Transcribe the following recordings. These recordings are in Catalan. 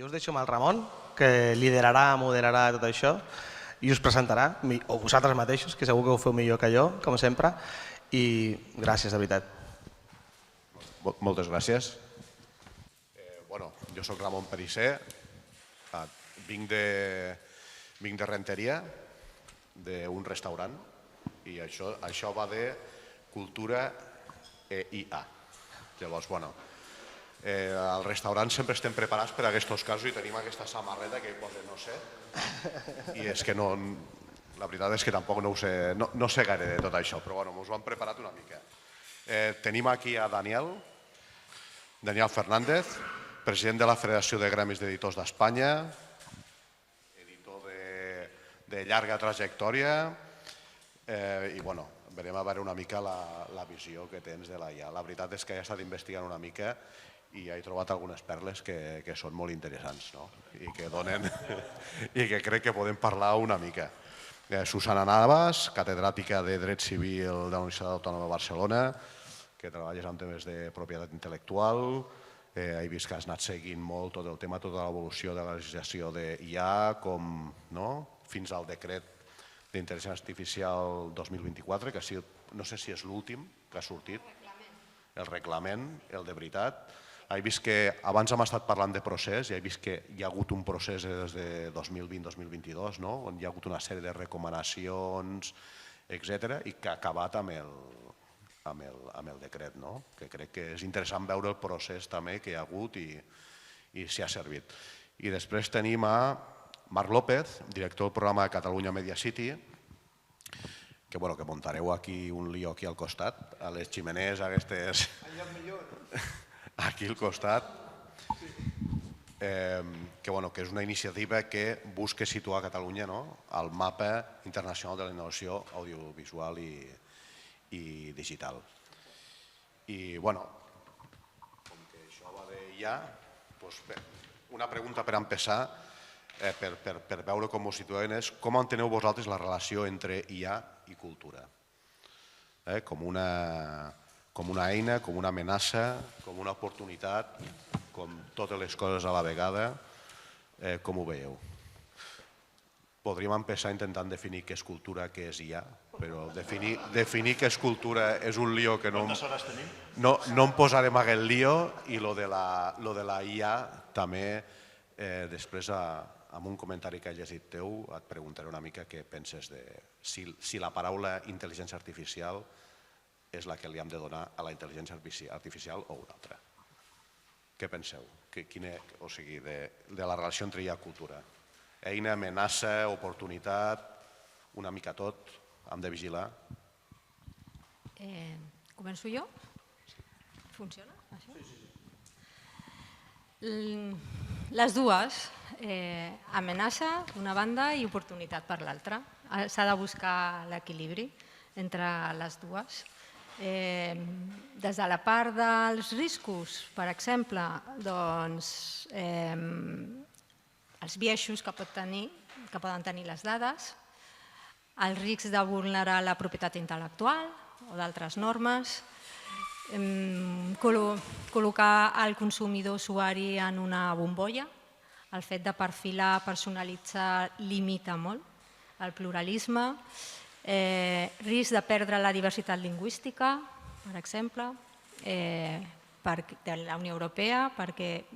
Jo us deixo amb el Ramon, que liderarà, moderarà tot això i us presentarà, o vosaltres mateixos, que segur que ho feu millor que jo, com sempre, i gràcies, de veritat. Moltes gràcies. Jo soc Ramon Perisser, vinc de Renteria, d'un restaurant, i això va de cultura IA. Llavors, al restaurant sempre estem preparats per a aquests casos i tenim aquesta samarreta que hi posa no sé, i és que la veritat és que tampoc no sé gaire de tot això, però ens ho hem preparat una mica. Tenim aquí a Daniel Fernández, president de la Federació de Gremis d'Editors d'Espanya, editor de llarga trajectòria, i verem a veure una mica la visió que tens de la IA. La veritat és que he estat investigant una mica i he trobat algunes perles que són molt interessants i que crec que podem parlar una mica. Susana Navas, catedràtica de Dret Civil de la Universitat Autònoma de Barcelona, que treballes en temes de propietat intel·lectual. He vist que has anat seguint molt tot el tema, tota l'evolució de la legislació d'IA, fins al decret d'intel·ligència artificial 2024, que no sé si és l'últim que ha sortit, el reglament, el de veritat. He vist que abans hem estat parlant de procés i he vist que hi ha hagut un procés des de 2020-2022, on hi ha hagut una sèrie de recomanacions, etc., i que ha acabat amb el decret, que crec que és interessant veure el procés també que hi ha hagut i si ha servit. I després tenim a Marc López, director del programa de Catalunya Media City, que muntareu aquí un lío aquí al costat, a les ximeners aquestes... aquí al costat, que és una iniciativa que busca situar Catalunya al mapa internacional de la innovació audiovisual i digital. I, com que això va d'IA, una pregunta per empezar, per veure com ho situem, és com enteneu vosaltres la relació entre IA i cultura? Com una eina, com una amenaça, com una oportunitat, com totes les coses a la vegada, com ho veieu? Podríem empezar intentant definir què és cultura, què és IA, però definir què és cultura és un lío que no em posarem a aquest lío, i lo de la IA també, després amb un comentari que he llegit teu et preguntaré una mica què penses de si la paraula intel·ligència artificial és la que li hem de donar a la intel·ligència artificial o una altra. Què penseu? O sigui, de la relació entre IA i cultura. Eina, amenaça, oportunitat, una mica tot, hem de vigilar. Començo jo? Funciona? Les dues, amenaça d'una banda i oportunitat per l'altra. S'ha de buscar l'equilibri entre les dues. Des de la part dels riscos, per exemple, els biaixos que poden tenir les dades, el risc de vulnerar la propietat intel·lectual o d'altres normes, col·locar el consumidor usuari en una bombolla, el fet de perfilar, personalitzar, limita molt el pluralisme, risc de perdre la diversitat lingüística, per exemple, de la Unió Europea, perquè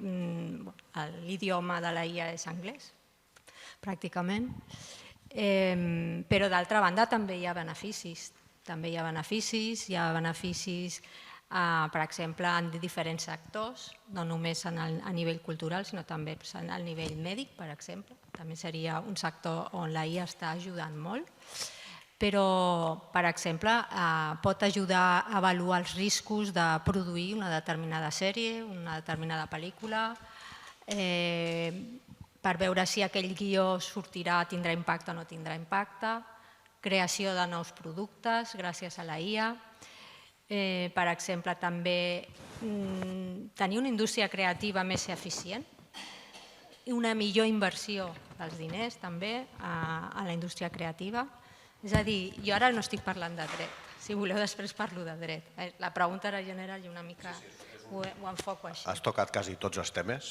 l'idioma de la IA és anglès, pràcticament. Però d'altra banda també hi ha beneficis. Hi ha beneficis, per exemple, en diferents sectors, no només a nivell cultural, sinó també a nivell mèdic, per exemple. També seria un sector on la IA està ajudant molt. Però, per exemple, pot ajudar a avaluar els riscos de produir una determinada sèrie, una determinada pel·lícula, per veure si aquell guió tindrà impacte o no tindrà impacte, creació de nous productes gràcies a la IA, per exemple, també tenir una indústria creativa més eficient i una millor inversió dels diners també a la indústria creativa. És a dir, jo ara no estic parlant de dret, si voleu després parlo de dret. La pregunta era general i una mica ho enfoco així. Has tocat quasi tots els temes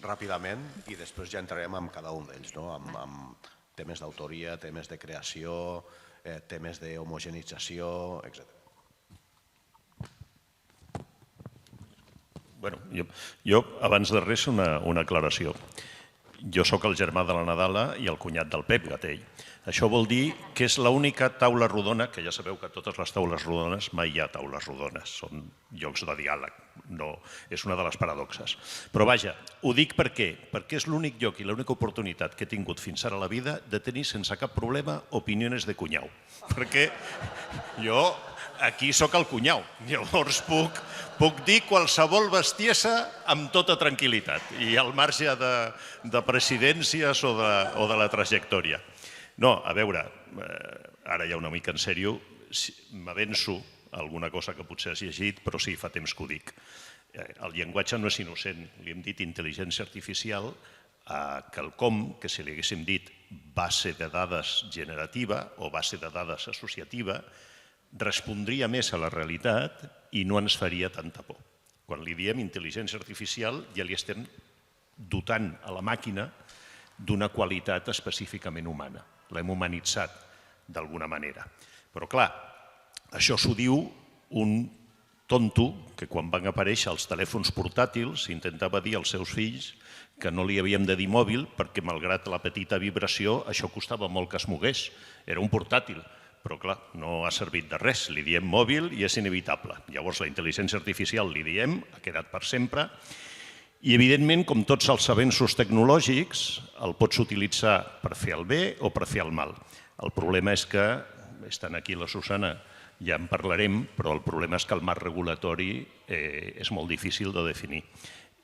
ràpidament, i després ja entrarem en cada un d'ells, amb temes d'autoria, temes de creació, temes d'homogenització, etc. Bueno, jo, abans de res, una aclaració. Jo sóc el germà de la Nadala i el cunyat del Pep Gatell. Això vol dir que és l'única taula rodona, que ja sabeu que a totes les taules rodones mai hi ha taules rodones, són llocs de diàleg, no, és una de les paradoxes. Però vaja, ho dic perquè és l'únic lloc i l'única oportunitat que he tingut fins ara a la vida de tenir sense cap problema opinions de cunyau. Perquè jo aquí sóc el cunyau, llavors puc dir qualsevol bestiesa amb tota tranquil·litat i al marge de presidències o de la trajectòria. No, a veure, ara ja una mica en sèrio, m'avenço alguna cosa que potser has llegit, però sí, fa temps que ho dic. El llenguatge no és innocent, li hem dit intel·ligència artificial a quelcom que si li haguéssim dit base de dades generativa o base de dades associativa, respondria més a la realitat i no ens faria tanta por. Quan li diem intel·ligència artificial ja li estem dotant a la màquina d'una qualitat específicament humana. L'hem humanitzat d'alguna manera. Però clar, això s'ho diu un tonto que quan van aparèixer els telèfons portàtils intentava dir als seus fills que no li havíem de dir mòbil perquè malgrat la petita vibració això costava molt que es mogués. Era un portàtil. Però clar, no ha servit de res. Li diem mòbil i és inevitable. Llavors la intel·ligència artificial li diem, ha quedat per sempre, i evidentment, com tots els avenços tecnològics, el pots utilitzar per fer el bé o per fer el mal. El problema és que, estant aquí la Susana, ja en parlarem, però el problema és que el marc regulatori és molt difícil de definir.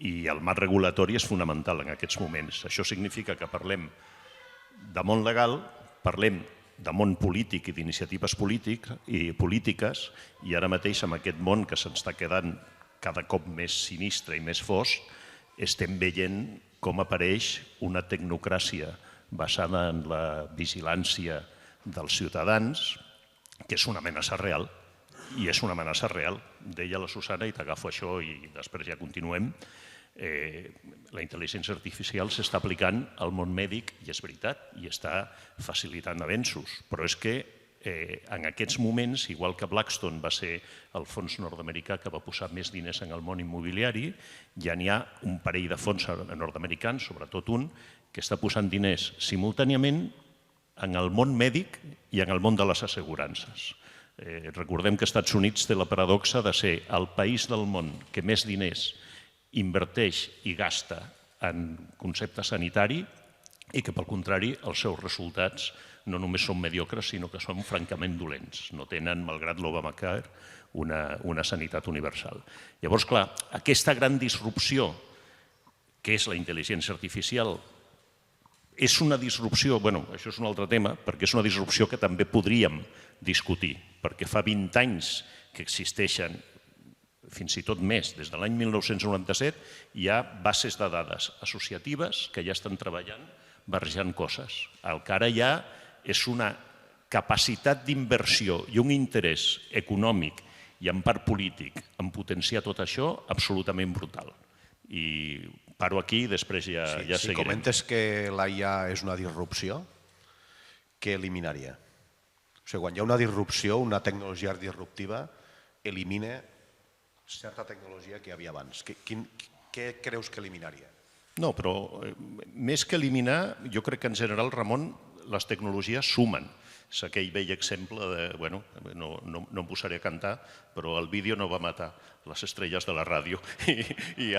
I el marc regulatori és fonamental en aquests moments. Això significa que parlem de món legal, parlem de món polític i d'iniciatives polítiques, i ara mateix amb aquest món que se'ns està quedant cada cop més sinistre i més fosc, estem veient com apareix una tecnocràcia basada en la vigilància dels ciutadans, que és una amenaça real, i és una amenaça real. Deia la Susana, i t'agafo això i després ja continuem, la intel·ligència artificial s'està aplicant al món mèdic, i és veritat, i està facilitant avenços, però és que en aquests moments, igual que Blackstone va ser el fons nord-americà que va posar més diners en el món immobiliari, ja n'hi ha un parell de fons nord-americans, sobretot un, que està posant diners simultàniament en el món mèdic i en el món de les assegurances. Recordem que els Estats Units té la paradoxa de ser el país del món que més diners inverteix i gasta en concepte sanitari i que, pel contrari, els seus resultats no només són mediocres, sinó que són francament dolents. No tenen, malgrat l'Obamacare, una sanitat universal. Llavors, clar, aquesta gran disrupció que és la intel·ligència artificial és una disrupció, bueno, això és un altre tema, perquè és una disrupció que també podríem discutir, perquè fa 20 anys que existeixen, fins i tot més, des de l'any 1997, hi ha bases de dades associatives que ja estan treballant barrejant coses. El que ara hi ha és una capacitat d'inversió i un interès econòmic i en part polític en potenciar tot això absolutament brutal. I paro aquí i després ja seguirem. Si comentes que la IA és una disrupció, què eliminaria? O sigui, quan hi ha una disrupció, una tecnologia disruptiva, elimina certa tecnologia que hi havia abans. Què creus que eliminaria? No, però més que eliminar, jo crec que en general, Ramon, les tecnologies sumen. És aquell vell exemple de, bueno, no em posaré a cantar, però el vídeo no va matar les estrelles de la ràdio i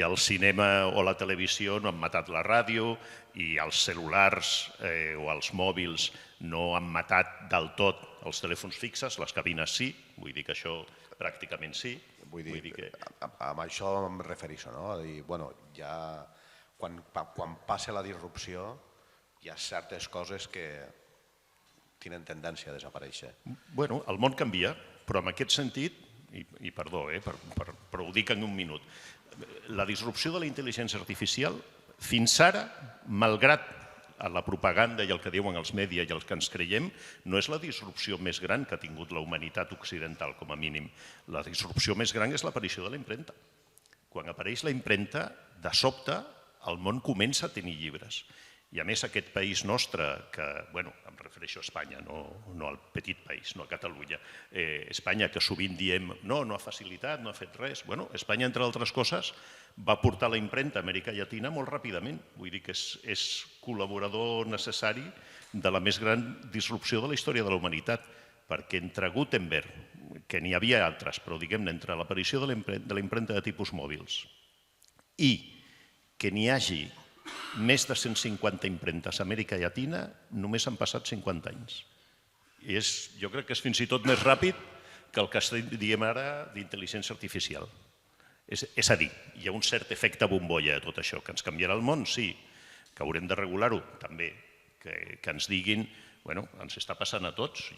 el cinema o la televisió no han matat la ràdio i els cel·lulars o els mòbils no han matat del tot els telèfons fixes, les cabines sí, vull dir que això pràcticament sí. Vull dir que amb això em refereixo, no? A dir, bueno, ja quan passa la disrupció hi ha certes coses que tenen tendència a desaparèixer. Bueno, el món canvia, però en aquest sentit, i perdó, però ho dic en un minut, la disrupció de la intel·ligència artificial, fins ara, malgrat la propaganda i el que diuen els mèdia i els que ens creiem, no és la disrupció més gran que ha tingut la humanitat occidental, com a mínim. La disrupció més gran és l'aparició de la impremta. Quan apareix la impremta, de sobte, el món comença a tenir llibres. I a més aquest país nostre, que, bueno, em refereixo a Espanya, no al petit país, no a Catalunya, Espanya, que sovint diem no ha facilitat, no ha fet res. Bueno, Espanya, entre altres coses, va portar la impremta a Amèrica Llatina molt ràpidament. Vull dir que és col·laborador necessari de la més gran disrupció de la història de la humanitat, perquè entre Gutenberg, que n'hi havia altres, però diguem-ne, entre l'aparició de la impremta de tipus mòbils i que n'hi hagi més de 150 impremtes a Amèrica Llatina, només han passat 50 anys. I jo crec que és fins i tot més ràpid que el que diem ara d'intel·ligència artificial. És a dir, hi ha un cert efecte bombolla a tot això, que ens canviarà el món, sí, que haurem de regular-ho, també, que ens diguin, bueno, ens està passant a tots,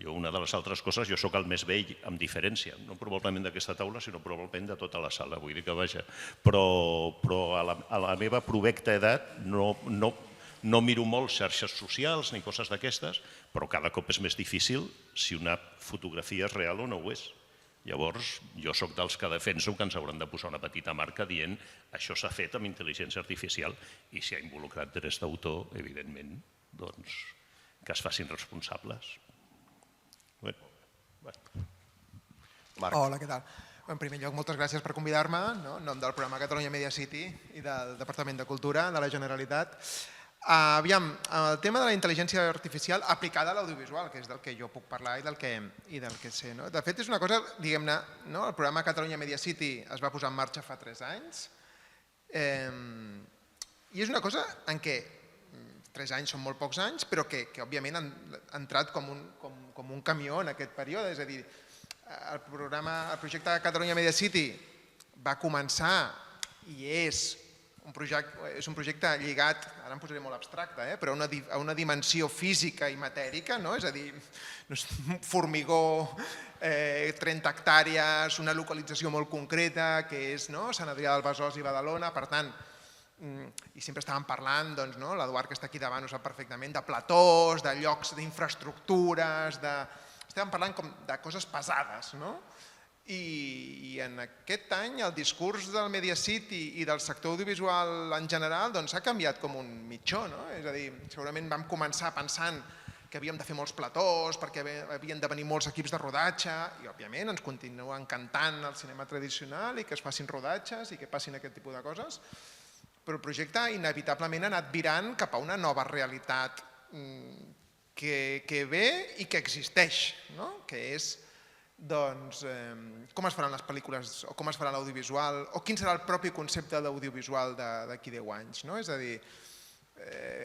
una de les altres coses, jo sóc el més vell amb diferència, no probablement d'aquesta taula, sinó probablement de tota la sala, vull dir que vaja, però a la meva provecta edat no miro molt xarxes socials ni coses d'aquestes, però cada cop és més difícil si una fotografia és real o no ho és. Llavors, jo sóc dels que defenso que ens hauran de posar una petita marca dient això s'ha fet amb intel·ligència artificial i si ha involucrat drets d'autor, evidentment, doncs que es facin responsables. Hola, què tal? En primer lloc, moltes gràcies per convidar-me en nom del programa Catalunya Media City i del Departament de Cultura de la Generalitat. Aviam, el tema de la intel·ligència artificial aplicada a l'audiovisual, que és del que jo puc parlar i del que sé. De fet, és una cosa, diguem-ne, el programa Catalunya Media City es va posar en marxa fa 3 anys i és una cosa en què 3 anys són molt pocs anys, però que òbviament han entrat com un camió en aquest període. És a dir, el projecte Catalunya Media City va començar i és un projecte lligat, ara em posaré molt abstracte, però a una dimensió física i matèrica, és a dir, formigó, 30 hectàrees, una localització molt concreta, que és Sant Adrià del Besòs i Badalona, per tant, i sempre estàvem parlant, l'Eduard que està aquí davant ho sap perfectament, de platós, de llocs d'infraestructures, estàvem parlant de coses pesades. I en aquest any el discurs del Media City i del sector audiovisual en general ha canviat com un mitjó. És a dir, segurament vam començar pensant que havíem de fer molts platós, perquè havien de venir molts equips de rodatge i, òbviament, ens continua encantant el cinema tradicional i que es facin rodatges i que passin aquest tipus de coses. Però el projecte inevitablement ha anat virant cap a una nova realitat que ve i que existeix, que és com es faran les pel·lícules o com es farà l'audiovisual o quin serà el propi concepte d'audiovisual d'aquí 10 anys. És a dir,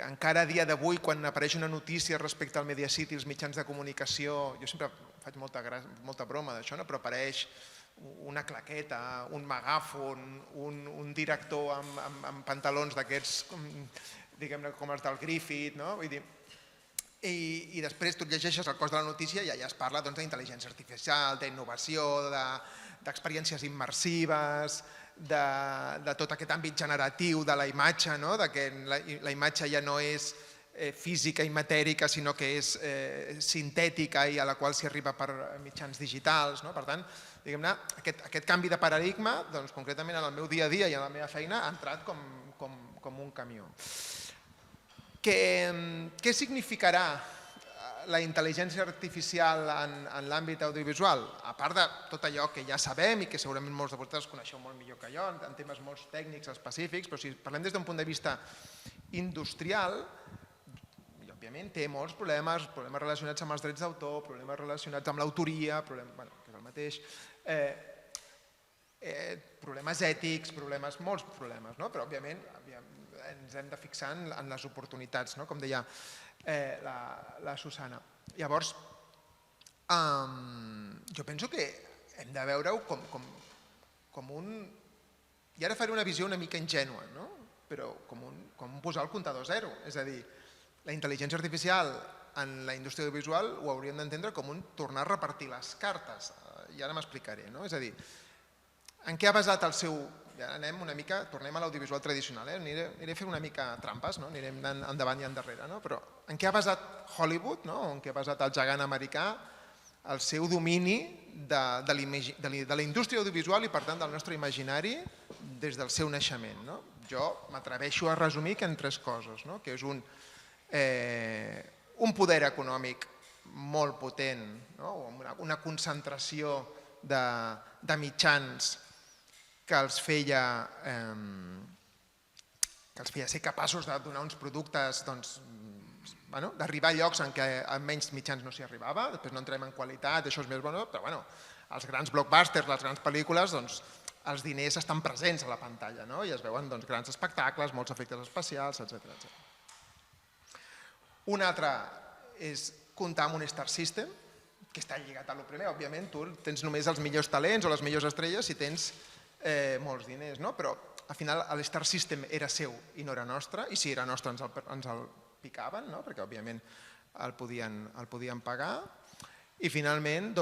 encara a dia d'avui, quan apareix una notícia respecte al Media City, els mitjans de comunicació, jo sempre faig molta broma d'això, però apareix una claqueta, un megàfon, un director amb pantalons d'aquests, diguem-ne, com els del Griffith, i després tu llegeixes el cos de la notícia i allà es parla d'intel·ligència artificial, d'innovació, d'experiències immersives, de tot aquest àmbit generatiu de la imatge, que la imatge ja no és física i matèrica, sinó que és sintètica i a la qual s'hi arriba per mitjans digitals. Per tant, diguem-ne, aquest canvi de paradigma, concretament en el meu dia a dia i en la meva feina, ha entrat com un camió. Què significarà la intel·ligència artificial en l'àmbit audiovisual? A part de tot allò que ja sabem i que segurament molts de vosaltres coneixeu molt millor que jo, en temes molt tècnics específics, però si parlem des d'un punt de vista industrial, òbviament té molts problemes relacionats amb els drets d'autor, problemes relacionats amb l'autoria, que és el mateix, problemes ètics, molts problemes, però òbviament ens hem de fixar en les oportunitats, com deia la Susana. Llavors, jo penso que hem de veure-ho com un... I ara faré una visió una mica ingènua, però com posar el comptador a zero, és a dir, la intel·ligència artificial en la indústria audiovisual ho hauríem d'entendre com un tornar a repartir les cartes, i ara m'explicaré. És a dir, en què ha basat el seu... Ja anem una mica, tornem a l'audiovisual tradicional, aniré fent una mica trampes, anirem endavant i endarrere, però en què ha basat Hollywood, en què ha basat el gegant americà el seu domini de la indústria audiovisual i, per tant, del nostre imaginari des del seu naixement. Jo m'atreveixo a resumir que en 3 coses, que és un poder econòmic molt potent, una concentració de mitjans que els feia ser capaços de donar uns productes, d'arribar a llocs en què amb menys mitjans no s'hi arribava. Després no entrem en qualitat, això és més bo, però els grans blockbusters, les grans pel·lícules, els diners estan presents a la pantalla i es veuen grans espectacles, molts efectes especials, etc. Un altre és comptar amb un star system, que està lligat a lo primer. Òbviament, tu tens només els millors talents o les millors estrelles si tens molts diners, però al final l'star system era seu i no era nostre, i si era nostre ens el picaven, perquè òbviament el podien pagar. I finalment,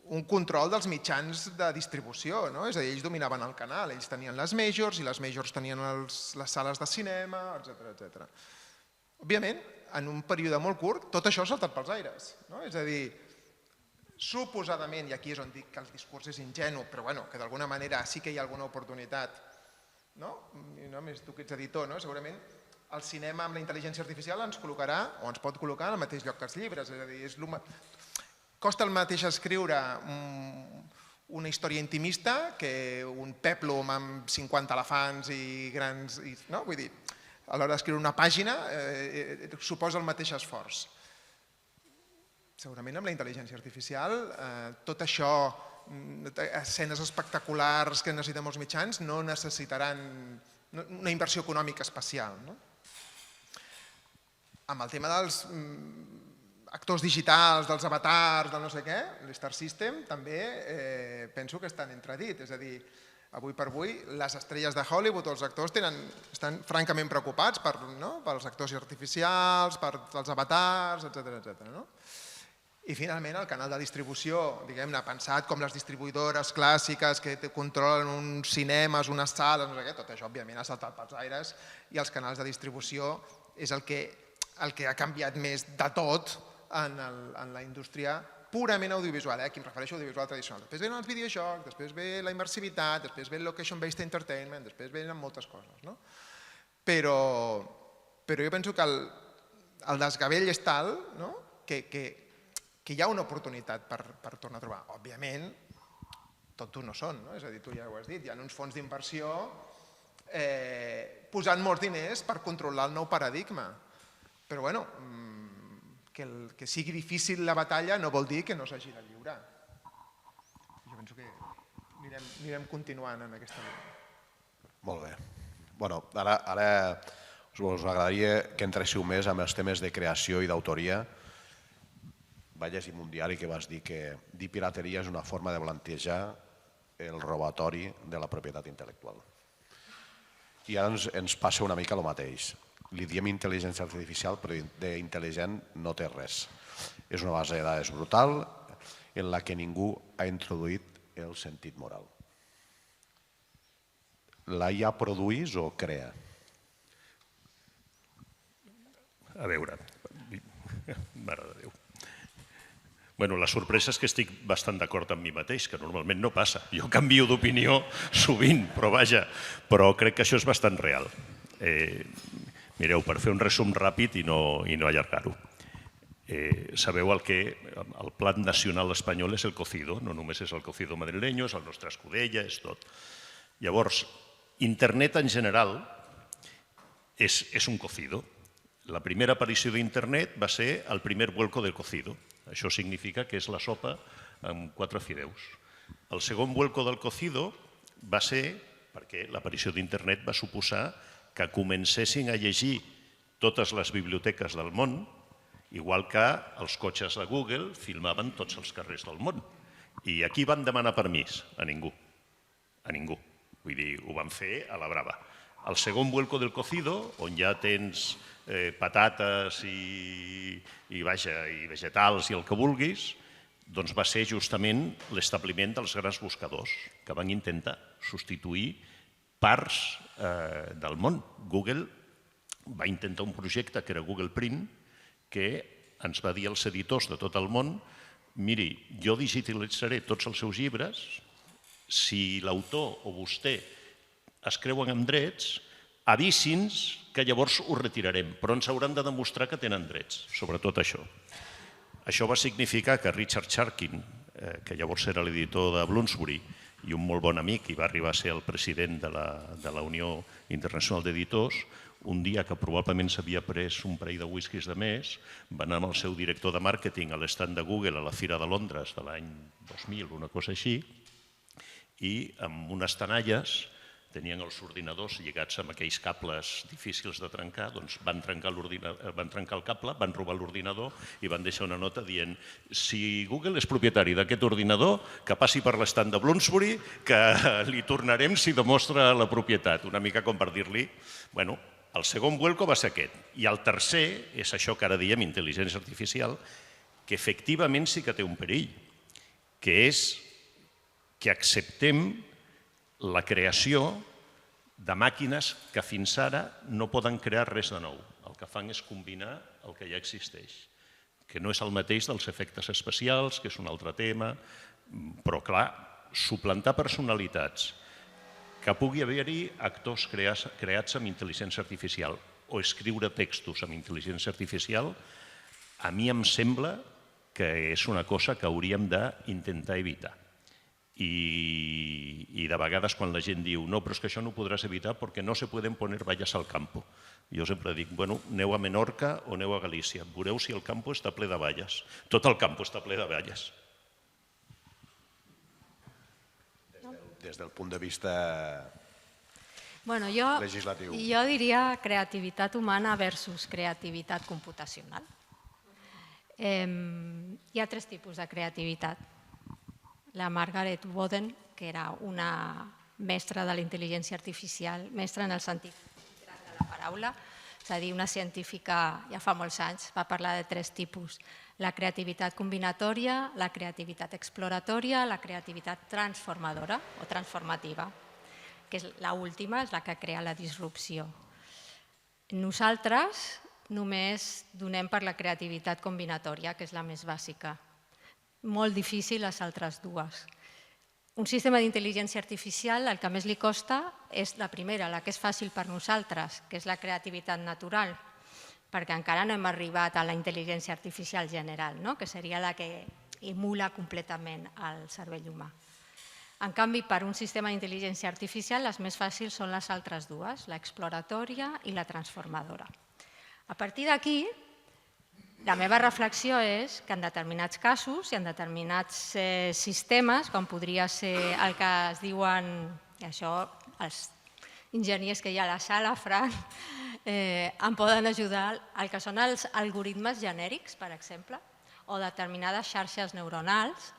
un control dels mitjans de distribució, és a dir, ells dominaven el canal, ells tenien les majors i les majors tenien les sales de cinema, etc. Òbviament, en un període molt curt, tot això ha saltat pels aires. És a dir, suposadament, i aquí és on dic que el discurs és ingenu, però que d'alguna manera sí que hi ha alguna oportunitat, i només tu que ets editor, segurament el cinema amb la intel·ligència artificial ens col·locarà, o ens pot col·locar al mateix lloc que els llibres, és a dir, costa el mateix escriure una història intimista que un pèplum amb 50 elefants i grans... Vull dir, a l'hora d'escriure una pàgina suposa el mateix esforç. Segurament amb la intel·ligència artificial tot això, escenes espectaculars que necessiten molts mitjans, no necessitaran una inversió econòmica especial. Amb el tema dels actors digitals, dels avatars, del no sé què, l'Star System també penso que estan entredit. És a dir, avui per avui, les estrelles de Hollywood o els actors estan francament preocupats pels actors artificials, pels avatars, etc. I finalment el canal de distribució, diguem-ne, pensat com les distribuïdores clàssiques que controlen uns cinemes, unes sales, no sé què, tot això òbviament ha saltat pels aires i els canals de distribució és el que ha canviat més de tot en la indústria purament audiovisual, aquí em refereixo a audiovisual tradicional. Després venen els videojocs, després ve la immersivitat, després ve el location-based entertainment, després venen moltes coses. Però jo penso que el desgavell és tal que hi ha una oportunitat per tornar a trobar. Òbviament, tot no són, és a dir, tu ja ho has dit, hi ha uns fons d'inversió posant molts diners per controlar el nou paradigma. Però, bueno, que sigui difícil la batalla no vol dir que no s'hagi de lliurar. Jo penso que anirem continuant en aquesta línia. Molt bé. Ara us agradaria que entréssiu més amb els temes de creació i d'autoria. Va llegir un diari que vas dir que dir pirateria és una forma de blanquejar el robatori de la propietat intel·lectual. I ara ens passa una mica el mateix. Li diem intel·ligència artificial, però d'intel·ligent no té res. És una base de dades brutal en la que ningú ha introduït el sentit moral. La IA produeix o crea? A veure, mare de Déu. Bueno, la sorpresa és que estic bastant d'acord amb mi mateix, que normalment no passa. Jo canvio d'opinió sovint, però vaja, però crec que això és bastant real. Mireu, per fer un resum ràpid i no allargar-ho. Sabeu el plat nacional espanyol és el cocido, no només és el cocido madrileño, és el nostre escudella, és tot. Llavors, internet en general és un cocido. La primera aparició d'internet va ser el primer vuelco del cocido. Això significa que és la sopa amb 4 fideus. El segon vuelco del cocido va ser perquè l'aparició d'internet va suposar que comencessin a llegir totes les biblioteques del món, igual que els cotxes de Google filmaven tots els carrers del món. I aquí van demanar permís? A ningú. A ningú. Vull dir, ho van fer a la brava. El segon vuelco del cocido, on ja tens patates i vegetals i el que vulguis, doncs va ser justament l'establiment dels grans buscadors que van intentar substituir parts del món. Google va intentar un projecte que era Google Print, que ens va dir als editors de tot el món Miri, jo digitalitzaré tots els seus llibres. Si l'autor o vostè es creuen amb drets, avisi'ns que llavors ho retirarem, però ens hauran de demostrar que tenen drets, sobretot això. Això va significar que Richard Sharkin, que llavors era l'editor de Bloomsbury i un molt bon amic i va arribar a ser el president de la Unió Internacional d'Editors, un dia que probablement s'havia pres un parell de whiskies de més, va anar amb el seu director de màrqueting a l'estand de Google a la Fira de Londres de l'any 2000, una cosa així, i amb unes tenalles tenien els ordinadors lligats amb aquells cables difícils de trencar, doncs van trencar el cable, van robar l'ordinador i van deixar una nota dient si Google és propietari d'aquest ordinador, que passi per l'estand de Bloomsbury, que li tornarem si demostra la propietat. Una mica com per dir-li, bueno, el segon vuelco va ser aquest. I el tercer és això que ara diem intel·ligència artificial, que efectivament sí que té un perill, que és que acceptem la creació de màquines que fins ara no poden crear res de nou. El que fan és combinar el que ja existeix, que no és el mateix dels efectes especials, que és un altre tema, però clar, suplantar personalitats, que pugui haver-hi actors creats amb intel·ligència artificial o escriure textos amb intel·ligència artificial, a mi em sembla que és una cosa que hauríem d'intentar evitar. I de vegades quan la gent diu no, però és que això no ho podràs evitar perquè no se pueden poner vallas al campo. Jo sempre dic, bueno, aneu a Menorca o aneu a Galícia, veureu si el campo està ple de valles. Tot el campo està ple de valles. Des del punt de vista legislatiu. Jo diria creativitat humana versus creativitat computacional. Hi ha tres tipus de creativitat. La Margaret Boden, que era una mestra de la intel·ligència artificial, mestra en el sentit de la paraula, és a dir, una científica ja fa molts anys, va parlar de tres tipus. La creativitat combinatòria, la creativitat exploratòria, la creativitat transformadora o transformativa, que és l'última, és la que crea la disrupció. Nosaltres només donem per la creativitat combinatòria, que és la més bàsica. Molt difícil les altres dues. Un sistema d'intel·ligència artificial el que més li costa és la primera, la que és fàcil per nosaltres, que és la creativitat natural, perquè encara no hem arribat a la intel·ligència artificial general, que seria la que emula completament el cervell humà. En canvi, per un sistema d'intel·ligència artificial, les més fàcils són les altres dues, l'exploratòria i la transformadora. A partir d'aquí, la meva reflexió és que en determinats casos i en determinats sistemes, com podria ser el que es diuen, i això els enginyers que hi ha a la sala, Fran, em poden ajudar, el que són els algoritmes genèrics, per exemple, o determinades xarxes neuronals,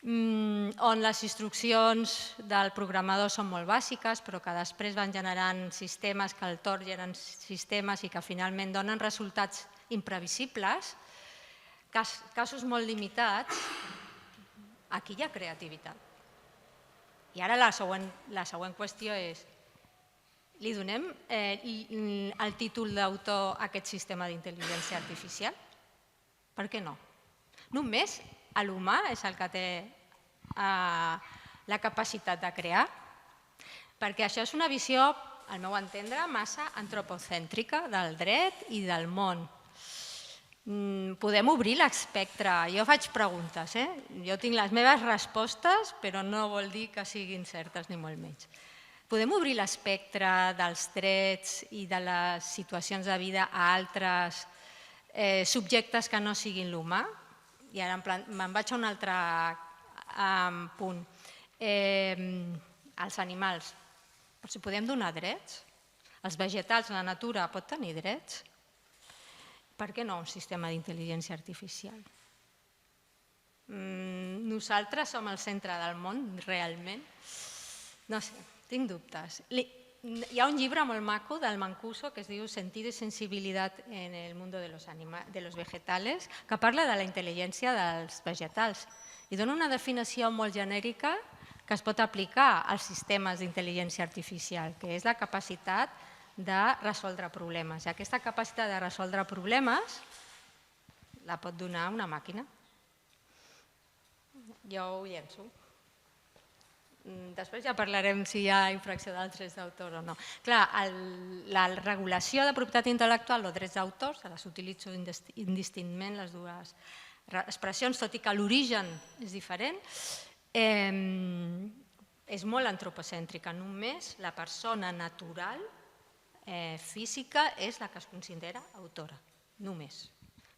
on les instruccions del programador són molt bàsiques, però que després van generant sistemes que al torn generen sistemes i que finalment donen resultats imprevisibles, casos molt limitats, aquí hi ha creativitat. I ara la següent qüestió és, li donem el títol d'autor a aquest sistema d'intel·ligència artificial? Per què no? Només l'humà és el que té la capacitat de crear, perquè això és una visió, al meu entendre, massa antropocèntrica del dret i del món. Podem obrir l'espectre. Jo faig preguntes, jo tinc les meves respostes, però no vol dir que siguin certes ni molt menys. Podem obrir l'espectre dels drets i de les situacions de vida a altres subjectes que no siguin l'humà? I ara me'n vaig a un altre punt. Els animals, però si podem donar drets? Els vegetals, la natura, pot tenir drets? Per què no un sistema d'intel·ligència artificial? Nosaltres som el centre del món, realment? No sé, tinc dubtes. Hi ha un llibre molt maco del Mancuso que es diu Sentido y sensibilidad en el mundo de los vegetales, que parla de la intel·ligència dels vegetals i dona una definició molt genèrica que es pot aplicar als sistemes d'intel·ligència artificial, que és la capacitat de resoldre problemes. I aquesta capacitat de resoldre problemes la pot donar una màquina. jo ho llenço. Després ja parlarem si hi ha infracció dels drets d'autor o no. Clar, la regulació de propietat intel·lectual o drets d'autor, se les utilitzo indistintament les dues expressions, tot i que l'origen és diferent, és molt antropocèntrica. Només la persona natural, física, és la que es considera autora. Només.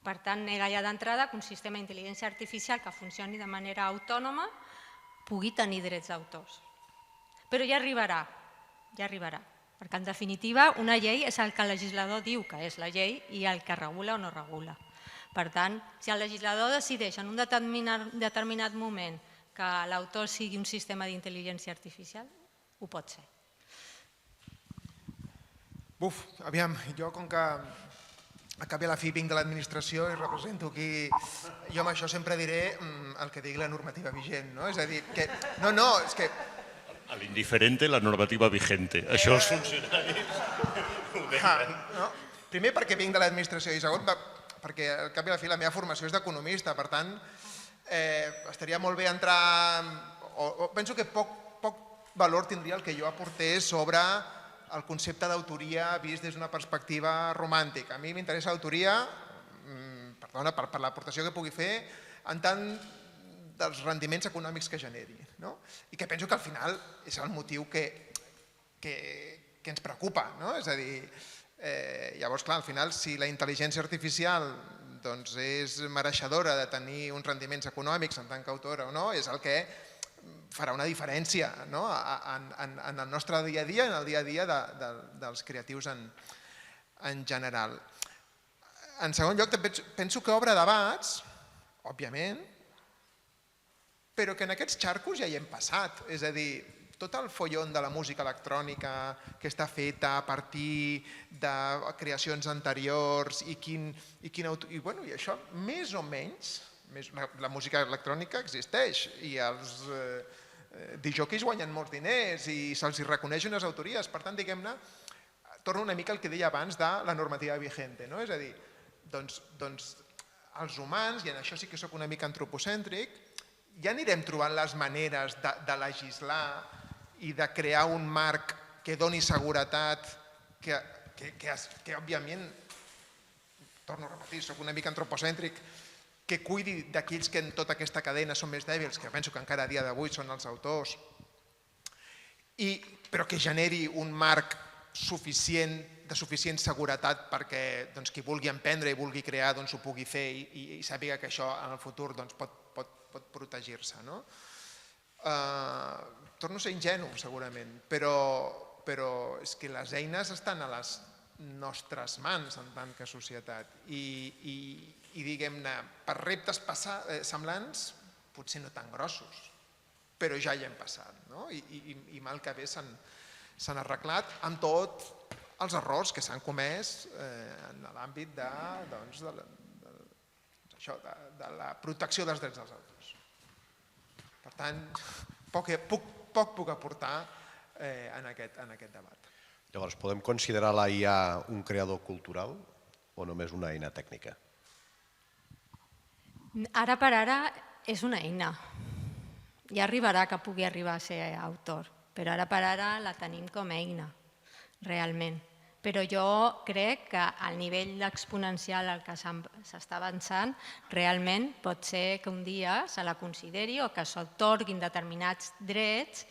Per tant, era ja d'entrada que un sistema d'intel·ligència artificial que funcioni de manera autònoma pugui tenir drets d'autors. Però ja arribarà, perquè en definitiva una llei és el que el legislador diu que és la llei i el que regula o no regula. Per tant, si el legislador decideix en un determinat moment que l'autor sigui un sistema d'intel·ligència artificial, ho pot ser. Aviam, jo com que a cap i a la fi vinc de l'administració i represento aquí, jo amb això sempre diré el que digui la normativa vigent, no? És a dir, que... No, és que... A l'indiferente, la normativa vigente. Això els funcionaris ho deien. Primer perquè vinc de l'administració i segon perquè al cap i a la fi la meva formació és d'economista, per tant, estaria molt bé entrar... Penso que poc valor tindria el que jo aportés sobre el concepte d'autoria vist des d'una perspectiva romàntica. A mi m'interessa l'autoria, perdona, per l'aportació que pugui fer, en tant dels rendiments econòmics que generi. I que penso que al final és el motiu que ens preocupa. És a dir, llavors, clar, al final, si la intel·ligència artificial és mereixedora de tenir uns rendiments econòmics en tant que autora o no, és el que farà una diferència en el nostre dia a dia, en el dia a dia dels creatius en general. En segon lloc, penso que obre debats, òbviament, però que en aquests xarcos ja hi hem passat. És a dir, tot el follon de la música electrònica que està feta a partir de creacions anteriors i això més o menys, la música electrònica existeix i els disjòqueis guanyen molts diners i se'ls reconeix unes autories. Per tant, diguem-ne, torno una mica al que deia abans de la normativa vigente. És a dir, doncs els humans, i en això sí que soc una mica antropocèntric, ja anirem trobant les maneres de legislar i de crear un marc que doni seguretat, que òbviament, torno a repetir, soc una mica antropocèntric, que cuidi d'aquells que en tota aquesta cadena són més dèbils, que penso que encara a dia d'avui són els autors, però que generi un marc de suficient seguretat perquè qui vulgui emprendre i vulgui crear ho pugui fer i sàpiga que això en el futur pot protegir-se. Torno a ser ingenu, segurament, però és que les eines estan a les nostres mans en tant que societat i diguem-ne, per reptes semblants, potser no tan grossos, però ja hi hem passat i mal que bé s'han arreglat amb tots els errors que s'han comès en l'àmbit de la protecció dels drets dels autors. Per tant, poc puc aportar en aquest debat. Llavors, podem considerar la IA un creador cultural o només una eina tècnica? Ara per ara és una eina. Ja arribarà que pugui arribar a ser autor, però ara per ara la tenim com a eina, realment. Però jo crec que al nivell exponencial al que s'està avançant, realment pot ser que un dia se la consideri o que s'atorguin determinats drets.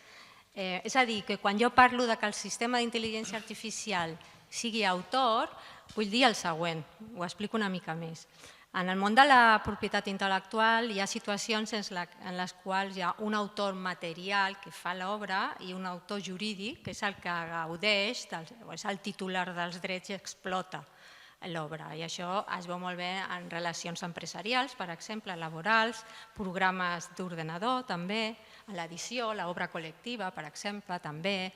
És a dir, que quan jo parlo que el sistema d'intel·ligència artificial sigui autor, vull dir el següent, ho explico una mica més. En el món de la propietat intel·lectual hi ha situacions en les quals hi ha un autor material que fa l'obra i un autor jurídic, que és el que gaudeix, és el titular dels drets i explota l'obra. I això es veu molt bé en relacions empresarials, per exemple, laborals, programes d'ordenador també, en l'edició, l'obra col·lectiva, per exemple, també.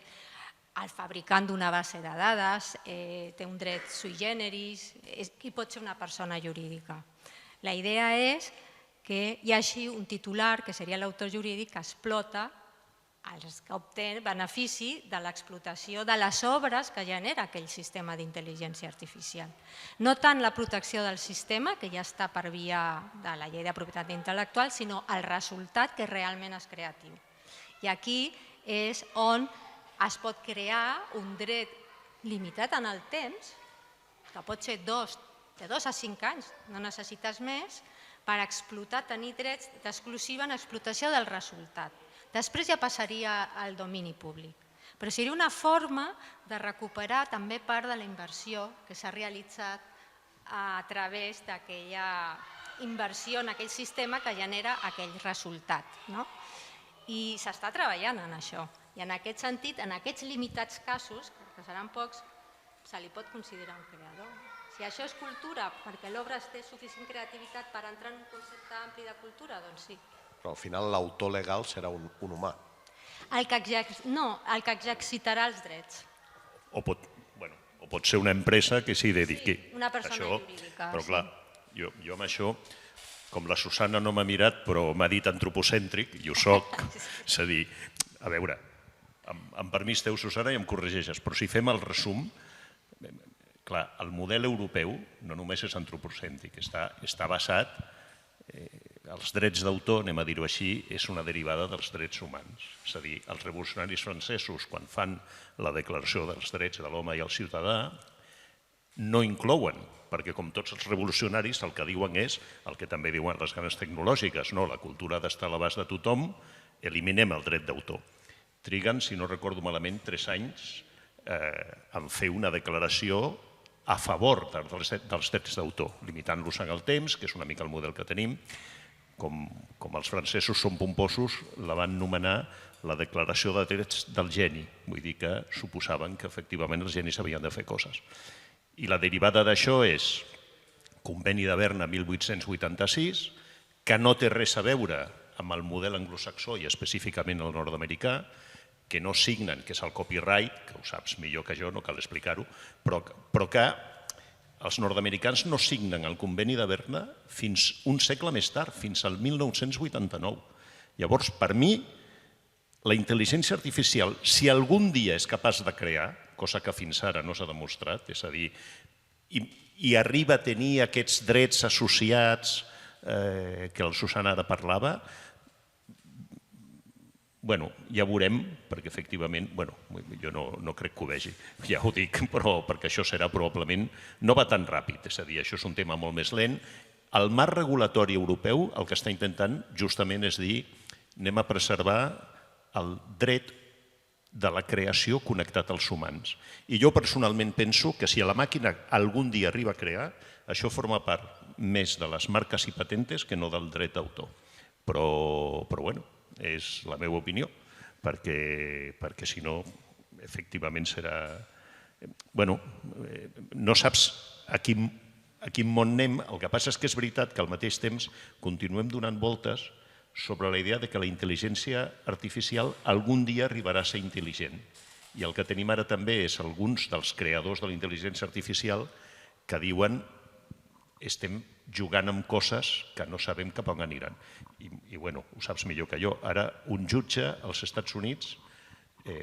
El fabricant d'una base de dades té un dret sui generis i pot ser una persona jurídica. La idea és que hi hagi un titular, que seria l'autor jurídic, que explota els que obtenen benefici de l'explotació de les obres que genera aquell sistema d'intel·ligència artificial. No tant la protecció del sistema, que ja està per via de la llei de propietat intel·lectual, sinó el resultat que realment és creatiu. I aquí és on es pot crear un dret limitat en el temps, que pot ser de 2 a 5 anys, no necessites més, per explotar, tenir drets d'exclusiva en explotació del resultat. Després ja passaria al domini públic. Però seria una forma de recuperar també part de la inversió que s'ha realitzat a través d'aquella inversió en aquell sistema que genera aquell resultat. I s'està treballant en això. I en aquest sentit, en aquests limitats casos, que seran pocs, se li pot considerar un creador. Si això és cultura, perquè l'obra té suficient creativitat per entrar en un concepte ampli de cultura, doncs sí. Però al final l'autor legal serà un humà. El que exercitarà els drets. O pot ser una empresa que s'hi dediqui. Sí, una persona jurídica. Però clar, jo amb això, com la Susana no m'ha mirat, però m'ha dit antropocèntric, i ho soc, és a dir, a veure, amb permís teu, Susana, i em corregeixes, però si fem el resum, clar, el model europeu no només és antropocèntric, està basat, els drets d'autor, anem a dir-ho així, és una derivada dels drets humans. És a dir, els revolucionaris francesos, quan fan la declaració dels drets de l'home i el ciutadà, no inclouen, perquè com tots els revolucionaris el que diuen és el que també diuen les grans tecnològiques, la cultura ha d'estar a l'abast de tothom, eliminem el dret d'autor. Triguen, si no recordo malament, 3 anys en fer una declaració a favor dels drets d'autor, limitant-los en el temps, que és una mica el model que tenim. Com els francesos són pomposos, la van anomenar la declaració de drets del geni. Vull dir que suposaven que efectivament els genis havien de fer coses. I la derivada d'això és Conveni de Berna 1886, que no té res a veure amb el model anglosaxó i específicament el nord-americà, que no signen, que és el copyright, que ho saps millor que jo, no cal explicar-ho, però que els nord-americans no signen el Conveni de Berna fins un segle més tard, fins al 1989. Llavors, per mi, la intel·ligència artificial, si algun dia és capaç de crear, cosa que fins ara no s'ha demostrat, és a dir, i arriba a tenir aquests drets associats que el Susana ara parlava, ja veurem, perquè efectivament, jo no crec que ho vegi, ja ho dic, però perquè això serà probablement, no va tan ràpid, és a dir, això és un tema molt més lent. El marc regulatori europeu el que està intentant justament és dir anem a preservar el dret de la creació connectat als humans. I jo personalment penso que si la màquina algun dia arriba a crear, això forma part més de les marques i patentes que no del dret d'autor. Però bueno, és la meva opinió, perquè si no, efectivament serà... No saps a quin món anem, el que passa és que és veritat que al mateix temps continuem donant voltes sobre la idea de que la intel·ligència artificial algun dia arribarà a ser intel·ligent. I el que tenim ara també és alguns dels creadors de la intel·ligència artificial que diuen estem jugant amb coses que no sabem cap on aniran. I ho saps millor que jo. Ara, un jutge als Estats Units,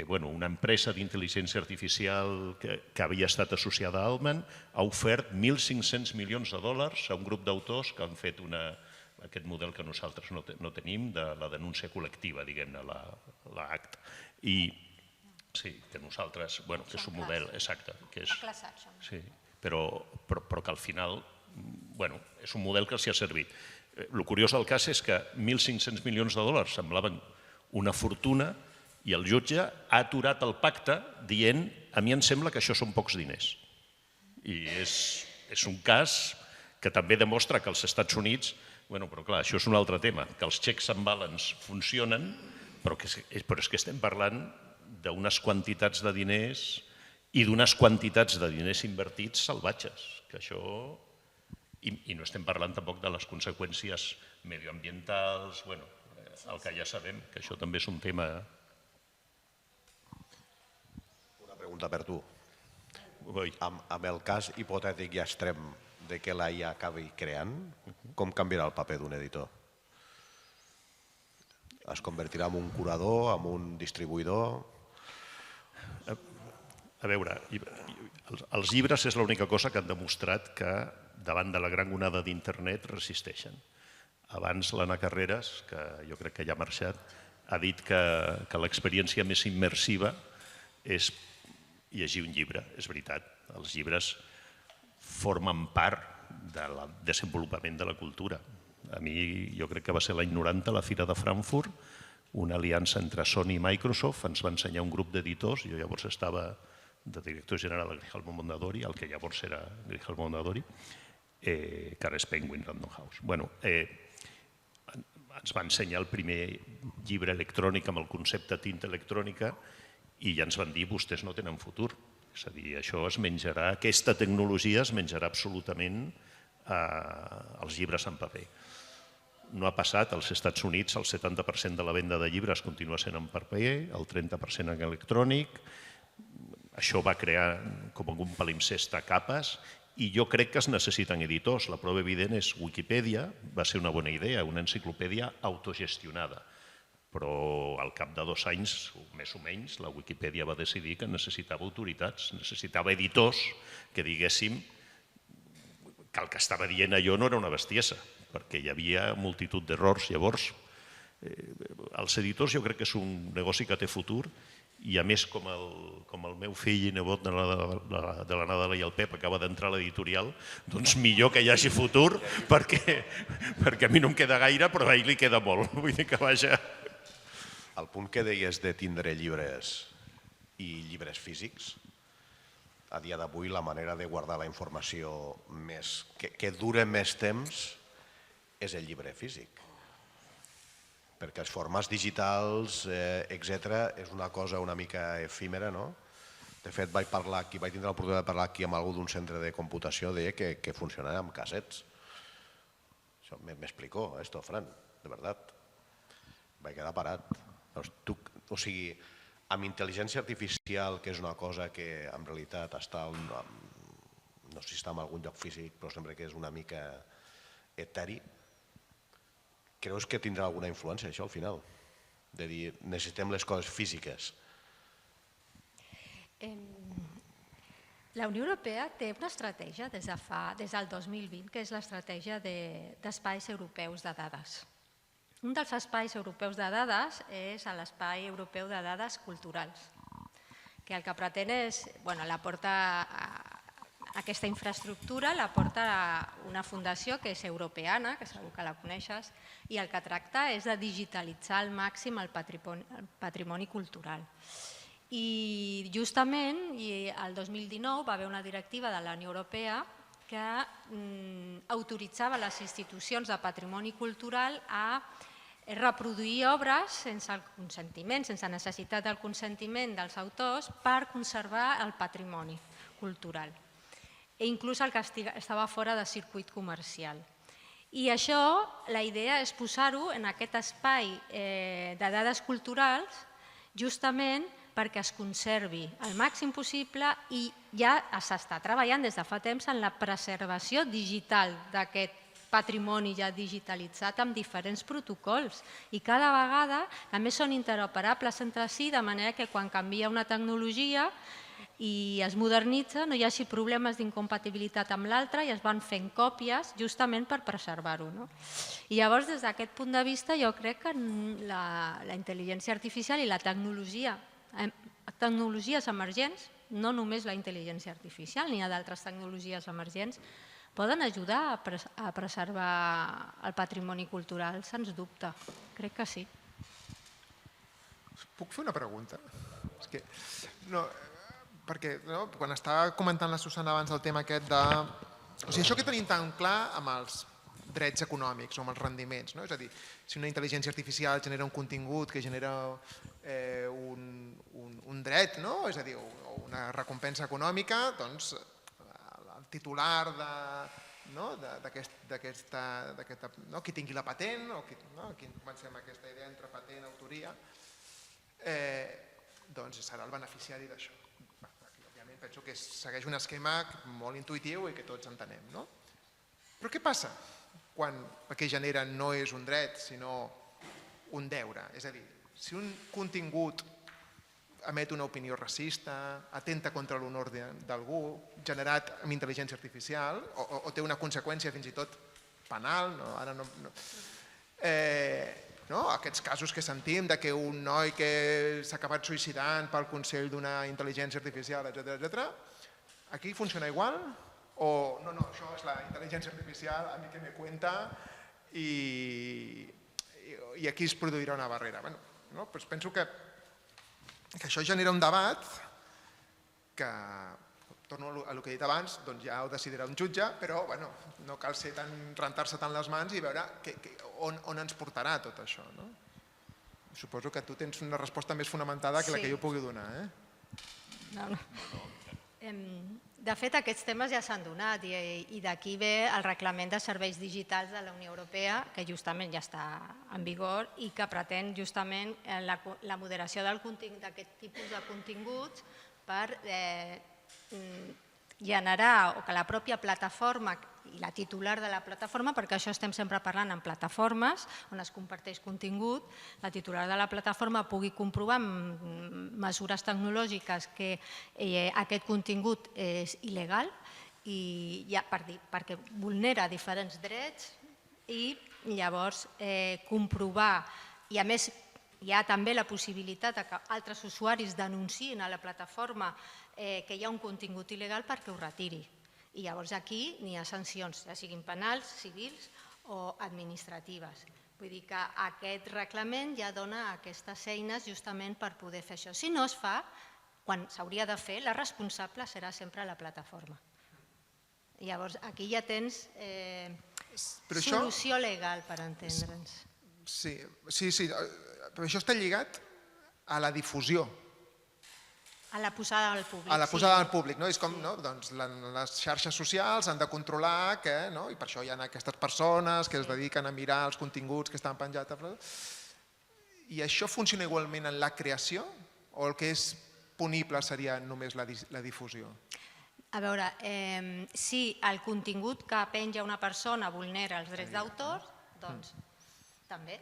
una empresa d'intel·ligència artificial que havia estat associada a Altman, ha ofert $1.500 milions a un grup d'autors que han fet aquest model que nosaltres no tenim, de la denúncia col·lectiva, diguem-ne, l'ACT. I sí, que nosaltres, que és un model exacte, però que al final és un model que els ha servit. El curiós del cas és que $1.500 milions semblaven una fortuna i el jutge ha aturat el pacte dient a mi em sembla que això són pocs diners. I és un cas que també demostra que als Estats Units, però clar, això és un altre tema, que els checks and balance funcionen, però és que estem parlant d'unes quantitats de diners i d'unes quantitats de diners invertits salvatges, que això... I no estem parlant tampoc de les conseqüències medioambientals, el que ja sabem, que això també és un tema... Una pregunta per tu. Amb el cas hipotètic i extrem de que la IA acabi creant, com canviarà el paper d'un editor? Es convertirà en un curador, en un distribuïdor? A veure, els llibres és l'única cosa que han demostrat que davant de la gran onada d'internet resisteixen. Abans l'Anna Carreras, que jo crec que ja ha marxat, ha dit que l'experiència més immersiva és llegir un llibre. És veritat, els llibres formen part del desenvolupament de la cultura. A mi, jo crec que va ser l'any 90, a la Fira de Frankfurt, una aliança entre Sony i Microsoft, ens va ensenyar un grup d'editors, jo llavors estava de director general a Grijalbo Mondadori, el que llavors era Grijalbo Mondadori, que ara és Penguin Random House. Ens va ensenyar el primer llibre electrònic amb el concepte tinta electrònica i ja ens van dir, vostès no tenen futur. És a dir, això es menjarà, aquesta tecnologia es menjarà absolutament els llibres en paper. No ha passat, als Estats Units el 70% de la venda de llibres continua sent en paper, el 30% en electrònic. Això va crear com un palimpsest a capes i jo crec que es necessiten editors. La prova evident és Wikipedia, va ser una bona idea, una enciclopèdia autogestionada. Però al cap de 2 anys, més o menys, la Wikipedia va decidir que necessitava autoritats, necessitava editors que diguéssim que el que estava dient allò no era una bestiesa, perquè hi havia multitud d'errors. Llavors, els editors jo crec que és un negoci que té futur i a més, com el meu fill i nebot de la Nadala i el Pep acaba d'entrar a l'editorial, doncs millor que hi hagi futur perquè a mi no em queda gaire, però a ell li queda molt. Vull dir que vaja... El punt que deies de tindre llibres i llibres físics, a dia d'avui la manera de guardar la informació que dura més temps és el llibre físic. Perquè els formats digitals, etc., és una cosa una mica efímera, no? De fet, vaig tindre l'oportunitat de parlar aquí amb algú d'un centre de computació, deia que funcionava amb cassets. Això m'explicó, esto, Fran, de veritat. Vaig quedar parat. O sigui, amb intel·ligència artificial, que és una cosa que en realitat està, no sé si està en algun lloc físic, però sembla que és una mica eteri, creus que tindrà alguna influència això al final? De dir, necessitem les coses físiques. La Unió Europea té una estratègia des del 2020, que és l'estratègia d'espais europeus de dades. Un dels espais europeus de dades és l'espai europeu de dades culturals, que el que pretén és, aquesta infraestructura la porta una fundació que és europeana, que segur que la coneixes, i el que tracta és de digitalitzar al màxim el patrimoni cultural. I justament el 2019 va haver una directiva de la Unió Europea que autoritzava les institucions de patrimoni cultural a reproduir obres sense el consentiment, sense necessitat del consentiment dels autors per conservar el patrimoni cultural. I inclús el que estava fora de circuit comercial. I això, la idea és posar-ho en aquest espai de dades culturals justament perquè es conservi el màxim possible i ja s'està treballant des de fa temps en la preservació digital d'aquest patrimoni ja digitalitzat amb diferents protocols i cada vegada a més són interoperables entre si de manera que quan canvia una tecnologia i es modernitza no hi hagi problemes d'incompatibilitat amb l'altra i es van fent còpies justament per preservar-ho. I llavors des d'aquest punt de vista jo crec que la intel·ligència artificial i la tecnologia, tecnologies emergents, no només la intel·ligència artificial, n'hi ha d'altres tecnologies emergents, poden ajudar a preservar el patrimoni cultural, sens dubte. Crec que sí. Puc fer una pregunta? Perquè quan estava comentant la Susana abans el tema aquest de... O sigui, això que tenim tan clar amb els drets econòmics o amb els rendiments, és a dir, si una intel·ligència artificial genera un contingut que genera un dret, és a dir, una recompensa econòmica, doncs el titular d'aquesta, qui tingui la patent, aquí comencem amb aquesta idea entre patent i autoria, doncs serà el beneficiari d'això. Òbviament penso que segueix un esquema molt intuïtiu i que tots entenem. Però què passa quan el que genera no és un dret, sinó un deure. És a dir, si un contingut emet una opinió racista, atenta contra l'honor d'algú, generat amb intel·ligència artificial, o té una conseqüència fins i tot penal, aquests casos que sentim de que un noi que s'ha acabat suïcidant pel consell d'una intel·ligència artificial, etc. Aquí funciona igual? O no, això és la intel·ligència artificial, a mi que me cuenta, i aquí es produirà una barrera. Penso que això genera un debat que, torno a el que he dit abans, ja ho decidirà un jutge, però no cal rentar-se tant les mans i veure on ens portarà tot això. Suposo que tu tens una resposta més fonamentada que la que jo pugui donar. De fet, aquests temes ja s'han donat i d'aquí ve el reglament de serveis digitals de la Unió Europea, que justament ja està en vigor i que pretén justament la moderació d'aquest tipus de continguts per generar, o que la pròpia plataforma i la titular de la plataforma, perquè això estem sempre parlant en plataformes on es comparteix contingut, la titular de la plataforma pugui comprovar amb mesures tecnològiques que aquest contingut és il·legal perquè vulnera diferents drets i llavors comprovar, i a més hi ha també la possibilitat que altres usuaris denunciïn a la plataforma que hi ha un contingut il·legal perquè ho retiri. I llavors aquí n'hi ha sancions, ja siguin penals, civils o administratives. Vull dir que aquest reglament ja dona aquestes eines justament per poder fer això. Si no es fa, quan s'hauria de fer, la responsable serà sempre la plataforma. Llavors aquí ja tens solució legal per entendre'ns. Sí, però això està lligat a la difusió. A la posada al públic. A la posada al públic. És com les xarxes socials han de controlar i per això hi ha aquestes persones que es dediquen a mirar els continguts que estan penjats. I això funciona igualment en la creació? O el que és punible seria només la difusió? A veure, si el contingut que penja una persona vulnera els drets d'autor, doncs també,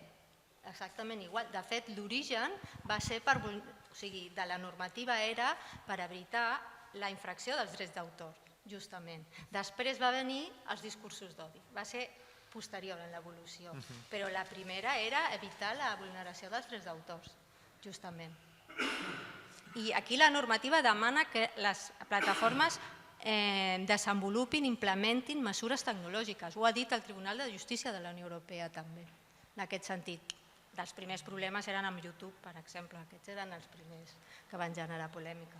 exactament igual. De fet, l'origen va ser de la normativa era per evitar la infracció dels drets d'autor, justament. Després va venir els discursos d'odi. Va ser posterior en l'evolució. Però la primera era evitar la vulneració dels drets d'autors, justament. I aquí la normativa demana que les plataformes desenvolupin, implementin mesures tecnològiques. Ho ha dit el Tribunal de Justícia de la Unió Europea també, en aquest sentit. Dels primers problemes eren amb YouTube, per exemple. Aquests eren els primers que van generar polèmica.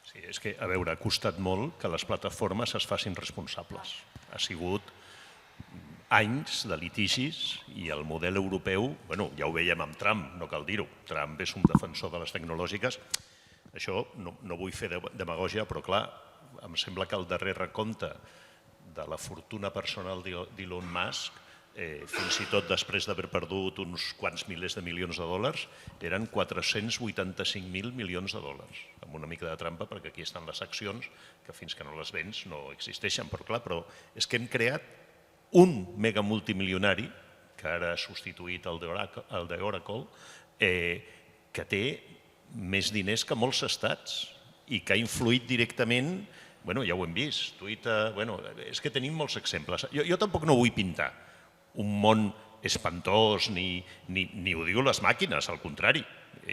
Sí, és que, a veure, ha costat molt que les plataformes es facin responsables. Ha sigut anys de litigis i el model europeu, ja ho veiem amb Trump, no cal dir-ho, Trump és un defensor de les tecnològiques. Això no vull fer demagògia, però clar, em sembla que el darrer recompte de la fortuna personal d'Elon Musk, fins i tot després d'haver perdut uns quants milers de milions de dòlars, eren 485.000 milions de dòlars, amb una mica de trampa, perquè aquí estan les accions, que fins que no les vens no existeixen. Però és que hem creat un mega multimilionari, que ara ha substituït el d'Oracle, que té més diners que molts estats i que ha influït directament, ja ho hem vist, Twitter, és que tenim molts exemples. Jo tampoc no vull pintar un món espantós, ni ho diu les màquines, al contrari.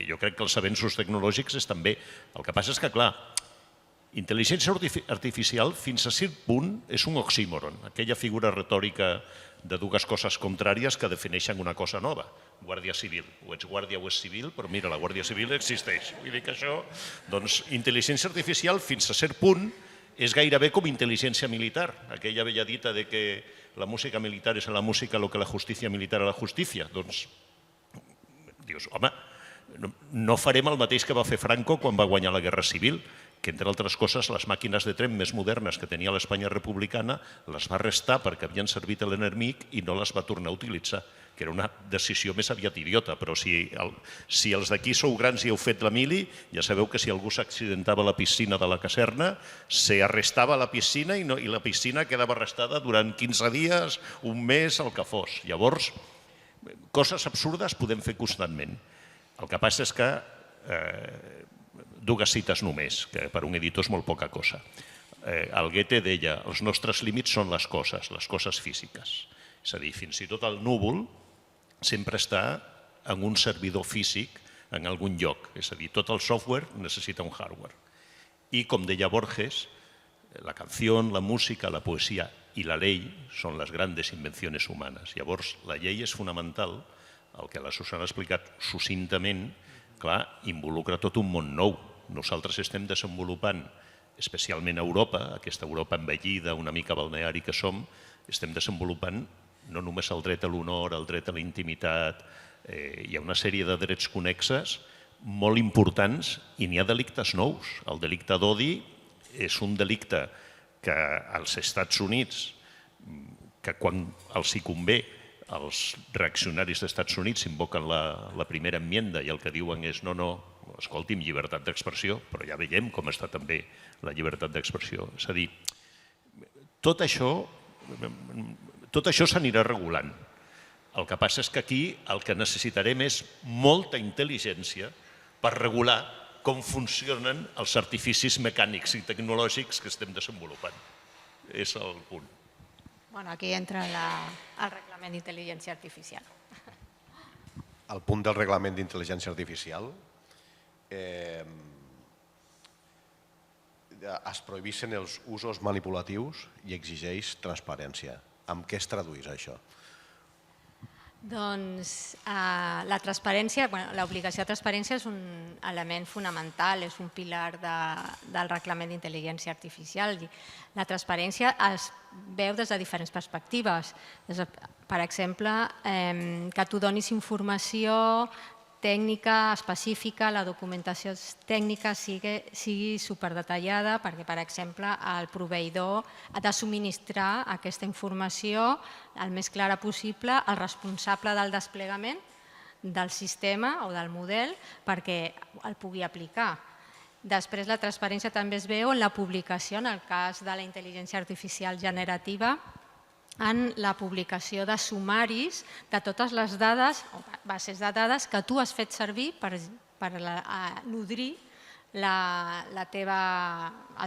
Jo crec que els avenços tecnològics estan bé. El que passa és que, clar, intel·ligència artificial fins a cert punt és un oxímoron, aquella figura retòrica de dues coses contràries que defineixen una cosa nova. Guàrdia Civil. O ets guàrdia o ets civil, però mira, la Guàrdia Civil existeix. Vull dir que això, doncs, intel·ligència artificial fins a cert punt és gairebé com intel·ligència militar, aquella vella dita de que la música militar és a la música el que la justícia militar a la justícia. Doncs, dius, home, no farem el mateix que va fer Franco quan va guanyar la Guerra Civil, que entre altres coses les màquines de tren més modernes que tenia l'Espanya republicana les va arrestar perquè havien servit a l'enemic i no les va tornar a utilitzar, que era una decisió més aviat idiota, però si els d'aquí sou grans i heu fet la mili, ja sabeu que si algú s'accidentava a la piscina de la caserna, s'arrestava a la piscina i la piscina quedava arrestada durant 15 dies, un mes, el que fos. Llavors, Coses absurdes podem fer constantment. El que passa és que dues cites només, que per un editor és molt poca cosa. El Goethe deia, els nostres límits són les coses físiques. És a dir, fins i tot el núvol sempre està en un servidor físic en algun lloc. És a dir, tot el software necessita un hardware. I com deia Borges, la canció, la música, la poesia i la llei són les grandes invencions humanes. Llavors, la llei és fonamental, el que la Susana ha explicat succintament, clar, involucra tot un món nou. Nosaltres estem desenvolupant, especialment a Europa, aquesta Europa envellida, una mica balneari que som, estem desenvolupant no només el dret a l'honor, el dret a la intimitat, hi ha una sèrie de drets connexes molt importants i n'hi ha delictes nous. El delicte d'odi és un delicte que als Estats Units, que quan els hi convé, els reaccionaris dels Estats Units invoquen la primera enmienda i el que diuen és no, escolti'm, llibertat d'expressió, però ja veiem com està també la llibertat d'expressió. És a dir, tot això s'anirà regulant. El que passa és que aquí el que necessitarem és molta intel·ligència per regular com funcionen els artificis mecànics i tecnològics que estem desenvolupant. És el punt. Bueno, aquí entra el reglament d'intel·ligència artificial. El punt del reglament d'intel·ligència artificial es prohibeixen els usos manipulatius i exigeix transparència. Amb què es tradueix això? Doncs la transparència, l'obligació de transparència és un element fonamental, és un pilar del reglament d'intel·ligència artificial. La transparència es veu des de diferents perspectives. Per exemple, que tu donis informació tècnica específica, la documentació tècnica sigui superdetallada perquè, per exemple, el proveïdor ha de subministrar aquesta informació el més clara possible al responsable del desplegament del sistema o del model perquè el pugui aplicar. Després, la transparència també es veu en la publicació, en el cas de la intel·ligència artificial generativa, en la publicació de sumaris de totes les dades o bases de dades que tu has fet servir per nodrir el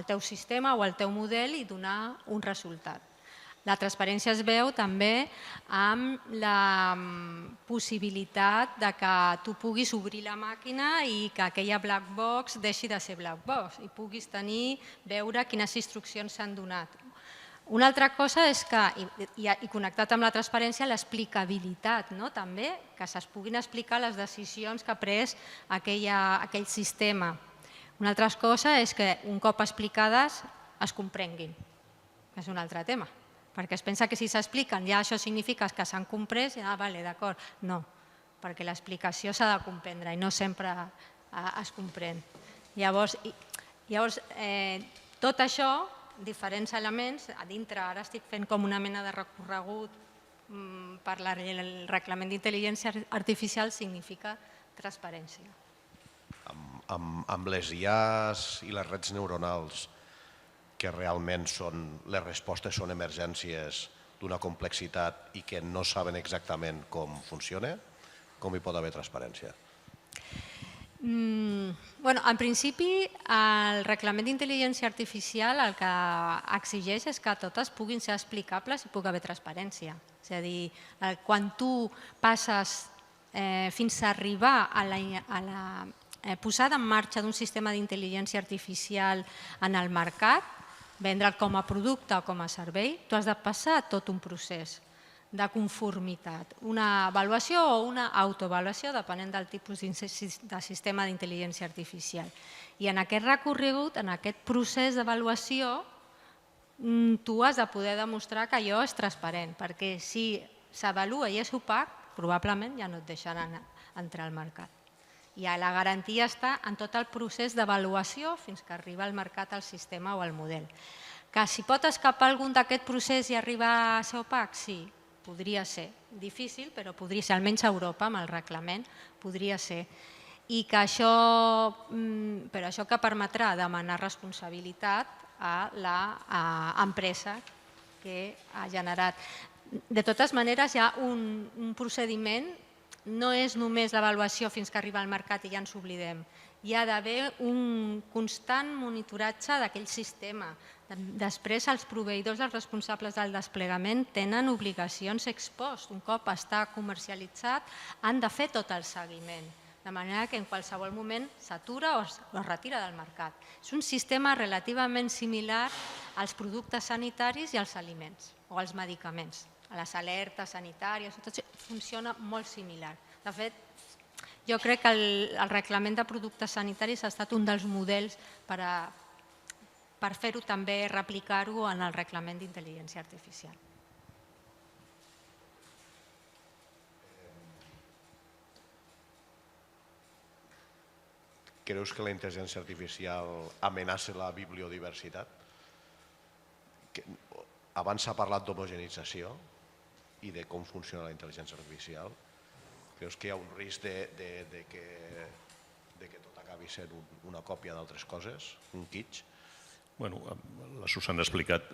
teu sistema o el teu model i donar un resultat. La transparència es veu també amb la possibilitat de que tu puguis obrir la màquina i que aquella black box deixi de ser black box i puguis veure quines instruccions s'han donat. Una altra cosa és que, i connectat amb la transparència, l'explicabilitat, també, que es puguin explicar les decisions que ha pres aquell sistema. Una altra cosa és que un cop explicades es comprenguin, que és un altre tema, perquè es pensa que si s'expliquen ja això significa que s'han comprès i d'acord, no, perquè l'explicació s'ha de comprendre i no sempre es comprèn. Llavors, tot això, diferents elements, a dintre ara estic fent com una mena de recorregut per el reglament d'intel·ligència artificial, significa transparència. Amb les IAs i les redes neuronals, que realment les respostes són emergències d'una complexitat i que no saben exactament com funciona, com hi pot haver transparència? En principi, el reglament d'intel·ligència artificial el que exigeix és que totes puguin ser explicables i pugui haver transparència. És a dir, quan tu passes fins a arribar a la posada en marxa d'un sistema d'intel·ligència artificial en el mercat, vendre'l com a producte o com a servei, tu has de passar tot un procés de conformitat, una avaluació o una autoavaluació, depenent del tipus de sistema d'intel·ligència artificial. I en aquest recorregut, en aquest procés d'avaluació, tu has de poder demostrar que allò és transparent, perquè si s'avalua i és opac, probablement ja no et deixaran entrar al mercat. I la garantia està en tot el procés d'avaluació fins que arriba al mercat el sistema o el model. Que si pot escapar algun d'aquest procés i arribar a ser opac, sí, podria ser difícil, però podria ser, almenys a Europa, amb el reglament, podria ser. I que això que permetrà demanar responsabilitat a l'empresa que ha generat. De totes maneres, hi ha un procediment, no és només l'avaluació fins que arriba al mercat i ja ens oblidem. Hi ha d'haver un constant monitoratge d'aquell sistema. Després, els proveïdors, els responsables del desplegament, tenen obligacions ex post. Un cop està comercialitzat, han de fer tot el seguiment, de manera que en qualsevol moment s'atura o es retira del mercat. És un sistema relativament similar als productes sanitaris i als aliments o als medicaments. A les alertes sanitàries, tot funciona molt similar. De fet, jo crec que el reglament de productes sanitaris ha estat un dels models per fer-ho també, replicar-ho en el reglament d'intel·ligència artificial. Creus que la intel·ligència artificial amenaça la bibliodiversitat? Abans s'ha parlat d'homogenització i de com funciona la intel·ligència artificial. Creus que hi ha un risc de que tot acabi sent una còpia d'altres coses, un kitsch? Bueno, la Susana ha explicat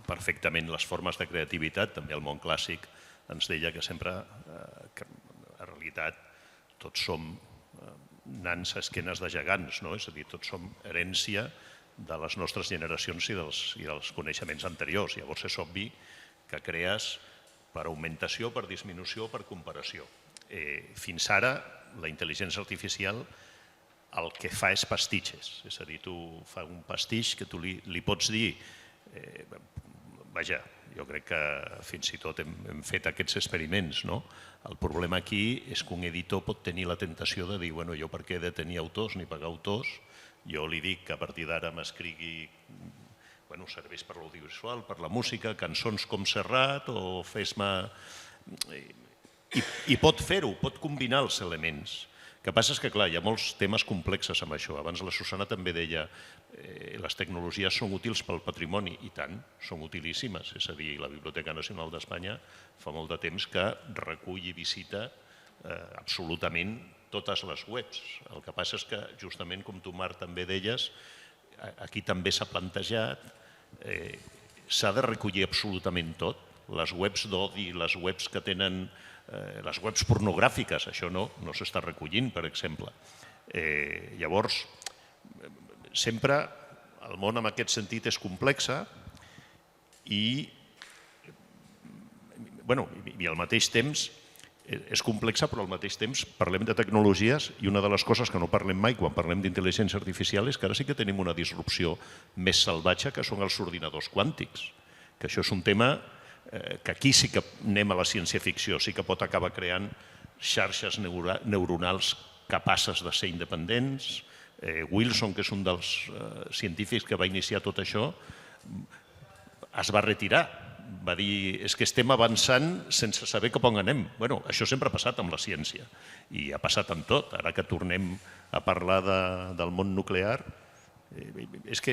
perfectament les formes de creativitat. També el món clàssic ens deia que sempre, que en realitat, tots som nans a esquenes de gegants, no? És a dir, tots som herència de les nostres generacions i dels coneixements anteriors. Llavors és obvi que crees per augmentació, per disminució o per comparació. Fins ara, la intel·ligència artificial el que fa és pastitxes. És a dir, tu fa un pastix que tu li pots dir... Vaja, jo crec que fins i tot hem fet aquests experiments, no? El problema aquí és que un editor pot tenir la tentació de dir bueno, jo per què he de tenir autors ni pagar autors? Jo li dic que a partir d'ara m'escrigui serveis per l'audiovisual, per la música, cançons com Serrat o fes-me... I pot fer-ho, pot combinar els elements. El que passa és que, clar, hi ha molts temes complexes amb això. Abans la Susana també deia les tecnologies són útils pel patrimoni, i tant, són utilíssimes. És a dir, la Biblioteca Nacional d'Espanya fa molt de temps que recull i visita absolutament totes les webs. El que passa és que, justament com tu, Marc, també deies, aquí també s'ha plantejat, s'ha de recollir absolutament tot. Les webs d'odi, les webs que tenen, les webs pornogràfiques, això no s'està recollint, per exemple. Llavors, sempre el món en aquest sentit és complex i al mateix temps és complexa, però al mateix temps parlem de tecnologies i una de les coses que no parlem mai quan parlem d'intel·ligència artificial és que ara sí que tenim una disrupció més salvatge que són els ordinadors quàntics, que això és un tema que aquí sí que anem a la ciència-ficció, sí que pot acabar creant xarxes neuronals capaces de ser independents. Wilson, que és un dels científics que va iniciar tot això, es va retirar. Va dir, és que estem avançant sense saber cap on anem. Bueno, això sempre ha passat amb la ciència i ha passat amb tot. Ara que tornem a parlar del món nuclear, això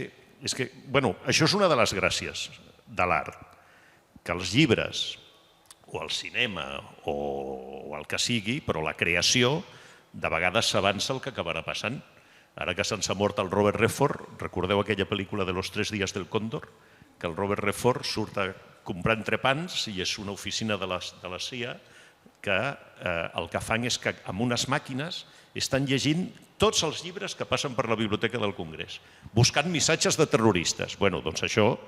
és una de les gràcies de l'art, que els llibres o el cinema o el que sigui, però la creació de vegades s'avança el que acabarà passant. Ara que se'ns ha mort el Robert Redford, recordeu aquella pel·lícula de Los 3 días del cóndor? Que el Robert Redford surt a comprar entrepans i és una oficina de la CIA que el que fan és que amb unes màquines estan llegint tots els llibres que passen per la Biblioteca del Congrés, buscant missatges de terroristes. Bé, doncs això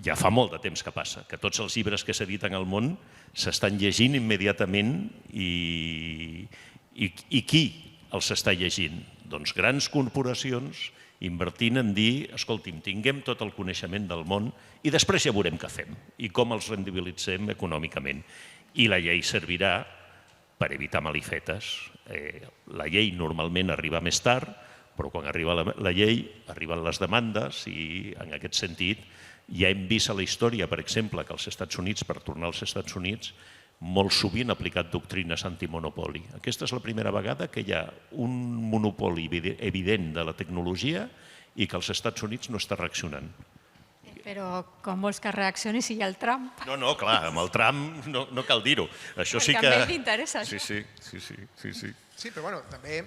ja fa molt de temps que passa, que tots els llibres que s'editen al món s'estan llegint immediatament i qui els està llegint? Doncs grans corporacions invertint en dir, escolti'm, tinguem tot el coneixement del món i després ja veurem què fem i com els rendibilitzem econòmicament. I la llei servirà per evitar malifetes. La llei normalment arriba més tard, però quan arriba la llei arriben les demandes i en aquest sentit ja hem vist a la història, per exemple, que els Estats Units, per tornar als Estats Units, molt sovint ha aplicat doctrines antimonopoli. Aquesta és la primera vegada que hi ha un monopoli evident de la tecnologia i que els Estats Units no està reaccionant. Però com vols que reaccioni si hi ha el Trump? No, clar, amb el Trump no cal dir-ho. Això sí que... Perquè a ell li interessa això. Sí. Sí, però bueno, també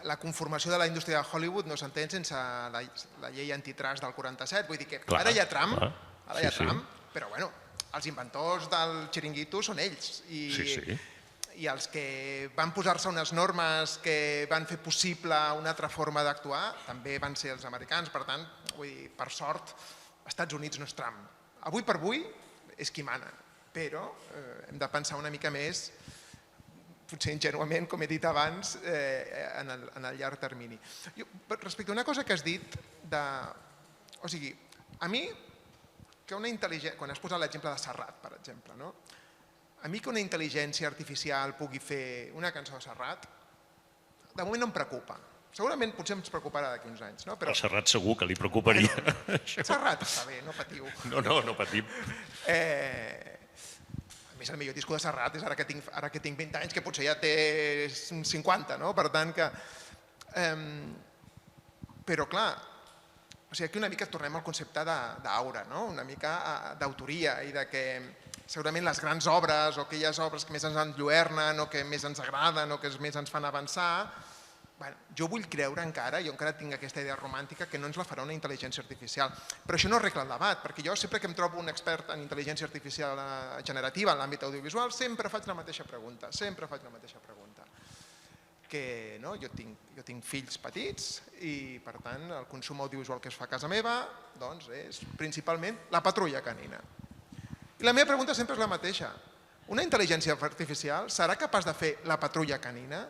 la conformació de la indústria de Hollywood no s'entén sense la llei antitrust del 47. Vull dir que ara hi ha Trump, però bueno, els inventors del xiringuito són ells. Sí. I els que van posar-se unes normes que van fer possible una altra forma d'actuar també van ser els americans. Per tant, vull dir, per sort, Estats Units no és Trump. Avui per avui és qui mana, però hem de pensar una mica més, potser ingenuament, com he dit abans, en el llarg termini. Respecte a una cosa que has dit, o sigui, a mi, quan has posat l'exemple de Serrat, per exemple, no? A mi que una intel·ligència artificial pugui fer una cançó de Serrat, de moment no em preocupa. Segurament potser ens preocuparà d'aquí uns anys, no? A Serrat segur que li preocuparia. Serrat està bé, no patiu. No patim. A més, el millor disco de Serrat és ara que tinc 20 anys, que potser ja té 50, no? Per tant que... Però clar, o sigui, aquí una mica tornem al concepte d'aura, no? Una mica d'autoria i de que segurament les grans obres o aquelles obres que més ens enlluernen o que més ens agraden o que més ens fan avançar, jo vull creure encara, jo encara tinc aquesta idea romàntica que no ens la farà una intel·ligència artificial. Però això no arregla el debat, perquè jo sempre que em trobo un expert en intel·ligència artificial generativa en l'àmbit audiovisual sempre faig la mateixa pregunta, que jo tinc fills petits i per tant el consum audiovisual que es fa a casa meva és principalment la patrulla canina. I la meva pregunta sempre és la mateixa. Una intel·ligència artificial serà capaç de fer la patrulla canina?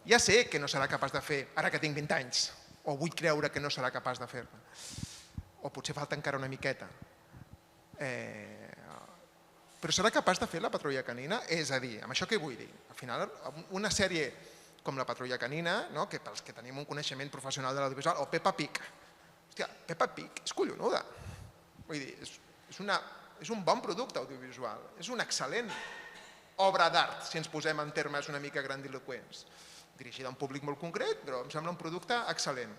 Ja sé que no serà capaç de fer, ara que tinc 20 anys, o vull creure que no serà capaç de fer-la. O potser falta encara una miqueta. Però serà capaç de fer la patrulla canina? És a dir, amb això què vull dir? Al final, una sèrie com la patrulla canina, que pels que tenim un coneixement professional de l'audiovisual, o Peppa Pig. Hòstia, Peppa Pig és collonuda. Vull dir, és un bon producte audiovisual, és una excel·lent obra d'art, si ens posem en termes una mica grandiloquents. Dirigida a un públic molt concret, però em sembla un producte excel·lent.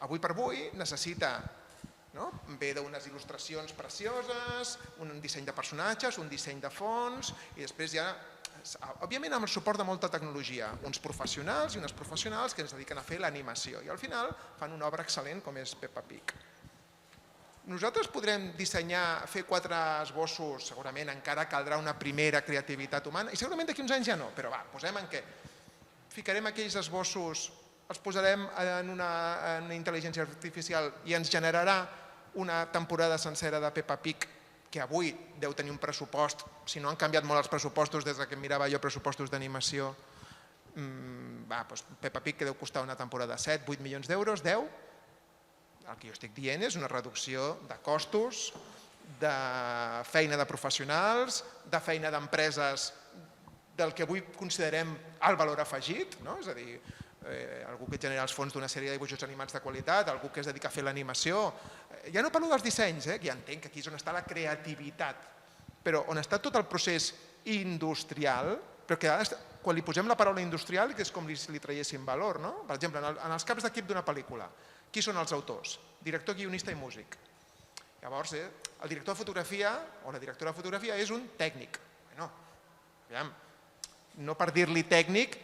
Avui per avui necessita ve d'unes il·lustracions precioses, un disseny de personatges, un disseny de fons, i després ja, òbviament amb el suport de molta tecnologia, uns professionals i unes professionals que ens dediquen a fer l'animació, i al final fan una obra excel·lent com és Peppa Pig. Nosaltres podrem dissenyar, fer 4 esbossos, segurament encara caldrà una primera creativitat humana, i segurament d'aquí uns anys ja no, però va, posem en què ficarem aquells esbossos, els posarem en una intel·ligència artificial i ens generarà una temporada sencera de Peppa Pig, que avui deu tenir un pressupost, si no han canviat molt els pressupostos des que mirava jo pressupostos d'animació, Peppa Pig que deu costar una temporada 7-8 milions d'euros, 10. El que jo estic dient és una reducció de costos, de feina de professionals, de feina d'empreses del que avui considerem el valor afegit, és a dir, algú que genera els fons d'una sèrie de dibuixos animats de qualitat, algú que es dedica a fer l'animació. Ja no parlo dels dissenys, que ja entenc que aquí és on està la creativitat, però on està tot el procés industrial, però que quan li posem la paraula industrial és com si li traiéssim valor. Per exemple, en els caps d'equip d'una pel·lícula, qui són els autors? Director, guionista i músic. Llavors, el director de fotografia o la directora de fotografia és un tècnic. No per dir-li tècnic,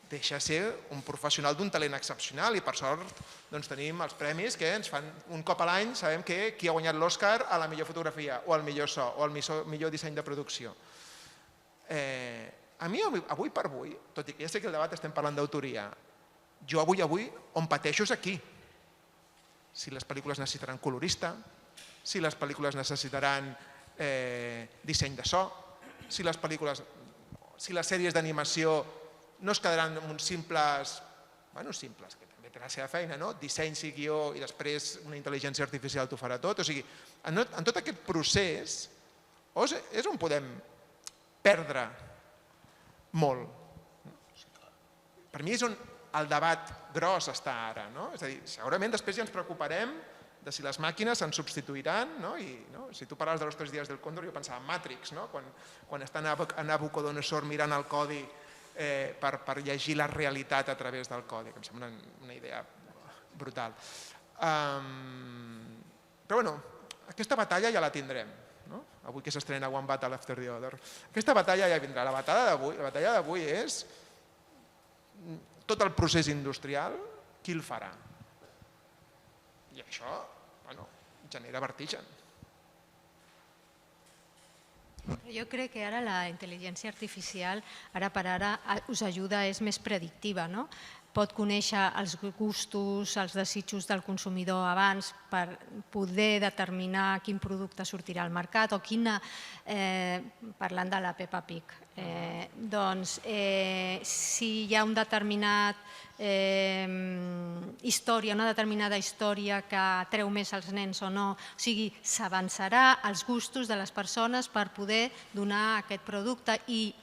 deixa de ser un professional d'un talent excepcional i per sort tenim els premis que ens fan un cop a l'any, sabem qui ha guanyat l'Oscar a la millor fotografia o al millor so o al millor disseny de producció. A mi, avui per avui, tot i que ja sé que el debat estem parlant d'autoria, jo avui on pateixo és aquí. Si les pel·lícules necessitaran colorista, si les pel·lícules necessitaran disseny de so, si les sèries d'animació no es quedaran amb uns simples, que també té la seva feina, dissenys i guió i després una intel·ligència artificial t'ho farà tot. O sigui, en tot aquest procés és on podem perdre molt. Per mi és on el debat gros està ara. És a dir, segurament després ja ens preocuparem de si les màquines se'n substituiran, i si tu parlaves de los 3 días del cóndor, jo pensava en Matrix, quan està en Nabucodonosor mirant el codi per llegir la realitat a través del codi, que em sembla una idea brutal. Però bueno, aquesta batalla ja la tindrem. Avui que s'estrena One Battle After the Other. Aquesta batalla ja vindrà. La batalla d'avui és tot el procés industrial, qui el farà? I això genera vertigen. Jo crec que ara la intel·ligència artificial, ara per ara, us ajuda, és més predictiva, no? Pot conèixer els gustos, els desitjos del consumidor abans per poder determinar quin producte sortirà al mercat o quina, parlant de la Peppa Pig, doncs si hi ha un determinat història, una determinada història que atreu més als nens o no, o sigui, s'avançarà als gustos de les persones per poder donar aquest producte i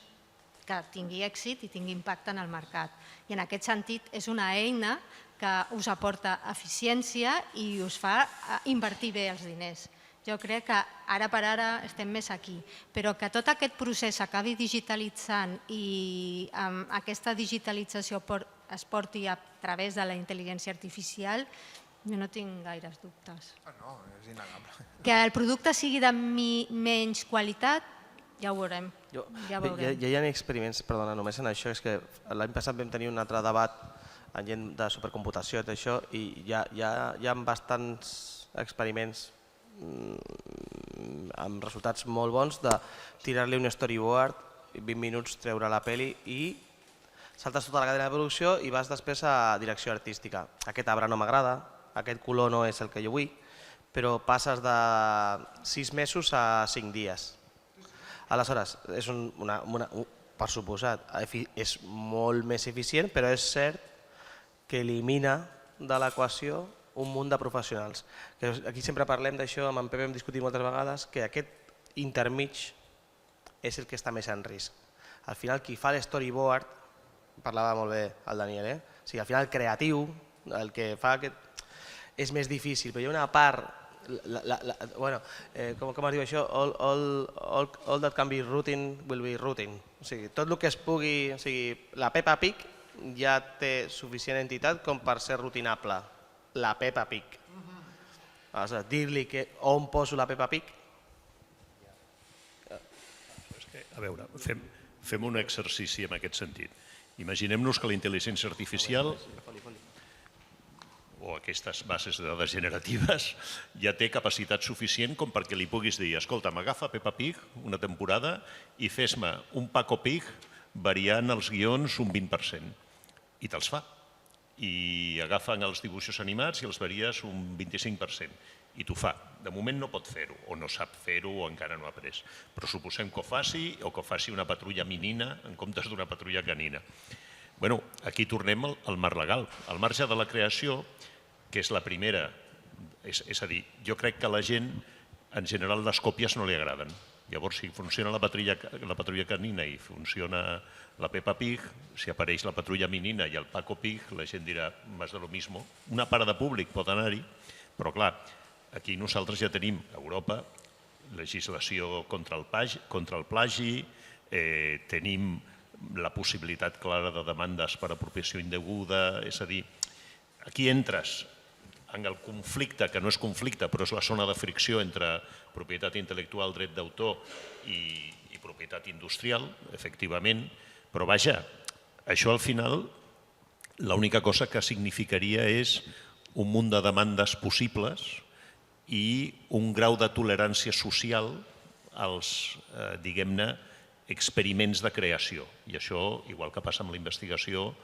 que tingui èxit i tingui impacte en el mercat. I en aquest sentit és una eina que us aporta eficiència i us fa invertir bé els diners. Jo crec que ara per ara estem més aquí, però que tot aquest procés s'acabi digitalitzant i aquesta digitalització es porti a través de la intel·ligència artificial, jo no tinc gaires dubtes. No, és innegable. Que el producte sigui de menys qualitat, ja ho veurem. Ja hi ha experiments, perdona, només en això, és que l'any passat vam tenir un altre debat en gent de supercomputació i tot això, i hi ha bastants experiments amb resultats molt bons de tirar-li un storyboard, 20 minuts treure la peli i saltes tota la cadena de producció i vas després a direcció artística. Aquest arbre no m'agrada, aquest color no és el que jo vull, però passes de 6 mesos a 5 dies. Aleshores, per suposat, és molt més eficient, però és cert que elimina de l'equació un munt de professionals. Aquí sempre parlem d'això, amb en Pep hem discutit moltes vegades, que aquest intermig és el que està més en risc. Al final, qui fa l'storyboard, parlava molt bé el Daniel, o sigui, al final el creatiu, el que fa aquest... és més difícil, però hi ha una part... com es diu això? All that can be routine will be routine. O sigui, tot el que es pugui... O sigui, la Peppa Pig ja té suficient entitat com per ser rutinable. La Peppa Pig. Aleshores, dir-li on poso la Peppa Pig... A veure, fem un exercici en aquest sentit. Imaginem-nos que la intel·ligència artificial o aquestes bases de dades generatives ja té capacitat suficient com perquè li puguis dir, escolta, m'agafa Peppa Pig una temporada i fes-me un Paco Pig variant els guions un 20%. I te'ls fa. I agafen els dibuixos animats i els varies un 25%. I t'ho fa. De moment no pot fer-ho, o no sap fer-ho, o encara no ha après. Però suposem que ho faci, o que ho faci una patrulla menina en comptes d'una patrulla canina. Bé, aquí tornem al marc legal. Al marge de la creació, que és la primera, és a dir, jo crec que a la gent, en general, les còpies no li agraden. Llavors, si funciona la patrulla canina i funciona la Peppa Pig, si apareix la patrulla menina i el Paco Pig, la gent dirà, més de lo mismo. Una part de públic pot anar-hi, però clar, aquí nosaltres ja tenim a Europa legislació contra el plagi, tenim la possibilitat clara de demandes per apropiació indeguda, és a dir, aquí entres en el conflicte, que no és conflicte, però és la zona de fricció entre propietat intel·lectual, dret d'autor i propietat industrial, efectivament, però vaja, això al final l'única cosa que significaria és un munt de demandes possibles i un grau de tolerància social als, diguem-ne, experiments de creació. I això, igual que passa amb la investigació,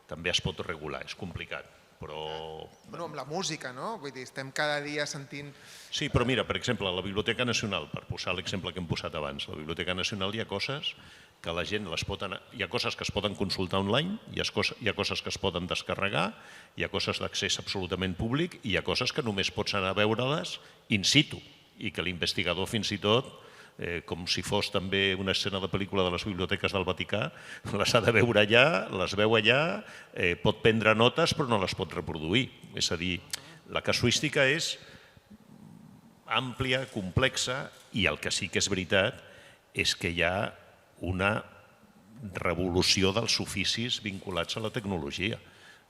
també es pot regular, és complicat. Però... Bueno, amb la música, no? Vull dir, estem cada dia sentint... Sí, però mira, per exemple, a la Biblioteca Nacional, per posar l'exemple que hem posat abans, a la Biblioteca Nacional hi ha coses que la gent hi ha coses que es poden consultar online, hi ha coses que es poden descarregar, hi ha coses d'accés absolutament públic i hi ha coses que només pots anar a veure-les in situ i que l'investigador fins i tot, com si fos també una escena de pel·lícula de les biblioteques del Vaticà, les ha de veure allà, les veu allà, pot prendre notes però no les pot reproduir. És a dir, la casuística és àmplia, complexa i el que sí que és veritat és que hi ha una revolució dels oficis vinculats a la tecnologia.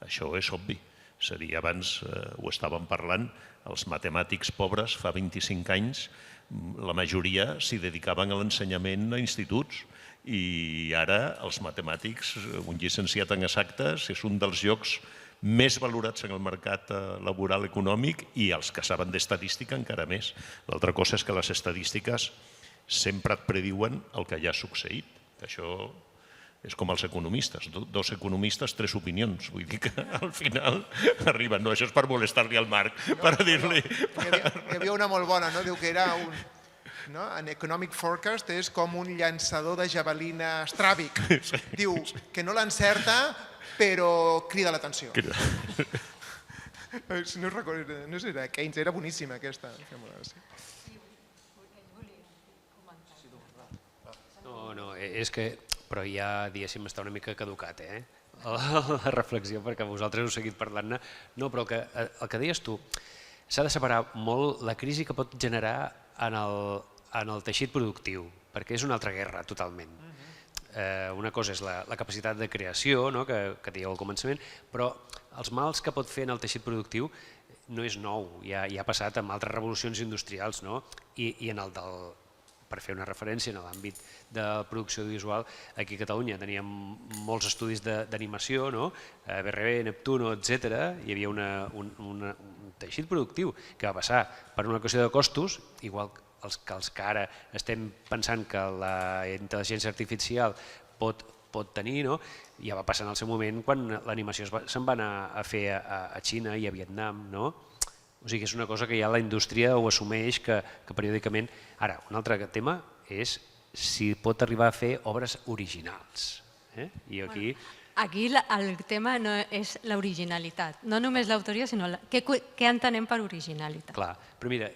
Això és obvi. És a dir, abans ho estàvem parlant, els matemàtics pobres fa 25 anys, la majoria s'hi dedicaven a l'ensenyament a instituts i ara els matemàtics, un llicenciat en exactes, és un dels llocs més valorats en el mercat laboral econòmic i els que saben d'estadística encara més. L'altra cosa és que les estadístiques sempre et prediuen el que ja ha succeït. Això és com els economistes, dos economistes, tres opinions. Vull dir que al final arriben, no, això és per molestar-li al Marc, per dir-li... Hi havia una molt bona, no? Diu que era un... En Economic Forecast és com un llançador de javelina estràbic. Diu que no l'encerta, però crida l'atenció. No recordo, no sé, era Keynes, era boníssima aquesta. No, és que... Però ja, diguéssim, està una mica caducat, la reflexió, perquè vosaltres heu seguit parlant-ne. No, però el que deies tu, s'ha de separar molt la crisi que pot generar en el teixit productiu, perquè és una altra guerra, totalment. Una cosa és la capacitat de creació, que dèieu al començament, però els mals que pot fer en el teixit productiu no és nou, ja ha passat amb altres revolucions industrials, i en el del... Per fer una referència, en l'àmbit de producció audiovisual, aquí a Catalunya teníem molts estudis d'animació, BRB, Neptuno, etc. Hi havia un teixit productiu que va passar per una qüestió de costos, igual que els que ara estem pensant que la intel·ligència artificial pot tenir, ja va passar en el seu moment quan l'animació se'n va anar a fer a Xina i a Vietnam. O sigui que és una cosa que ja la indústria ho assumeix, que periòdicament... Ara, un altre tema és si pot arribar a fer obres originals. I aquí... Aquí el tema no és l'originalitat, no només l'autoria, sinó què entenem per originalitat. Clar, però mira,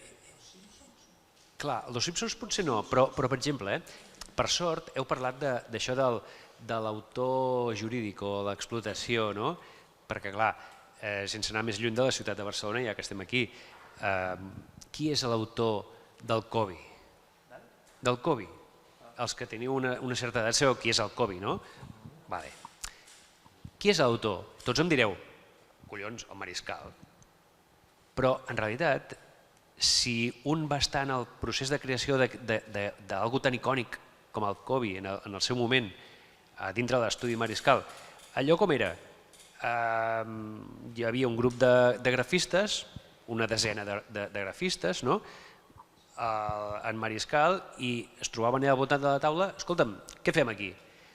els Simpsons potser no, però per exemple, per sort heu parlat d'això de l'autor jurídic o l'explotació, perquè clar, sense anar més lluny de la ciutat de Barcelona, ja que estem aquí, qui és l'autor del Covid? Del Covid. Els que teniu una certa edat sabeu qui és el Covid, no? Vale. Qui és l'autor? Tots em direu, collons, el Mariscal. Però en realitat, si un va estar en el procés de creació d'algú tan icònic com el Covid en el seu moment, dintre de l'estudi Mariscal, allò com era? Hi havia un grup de grafistes, una desena de grafistes, en Mariscal, i es trobaven al voltant de la taula. Escolta'm, què fem aquí?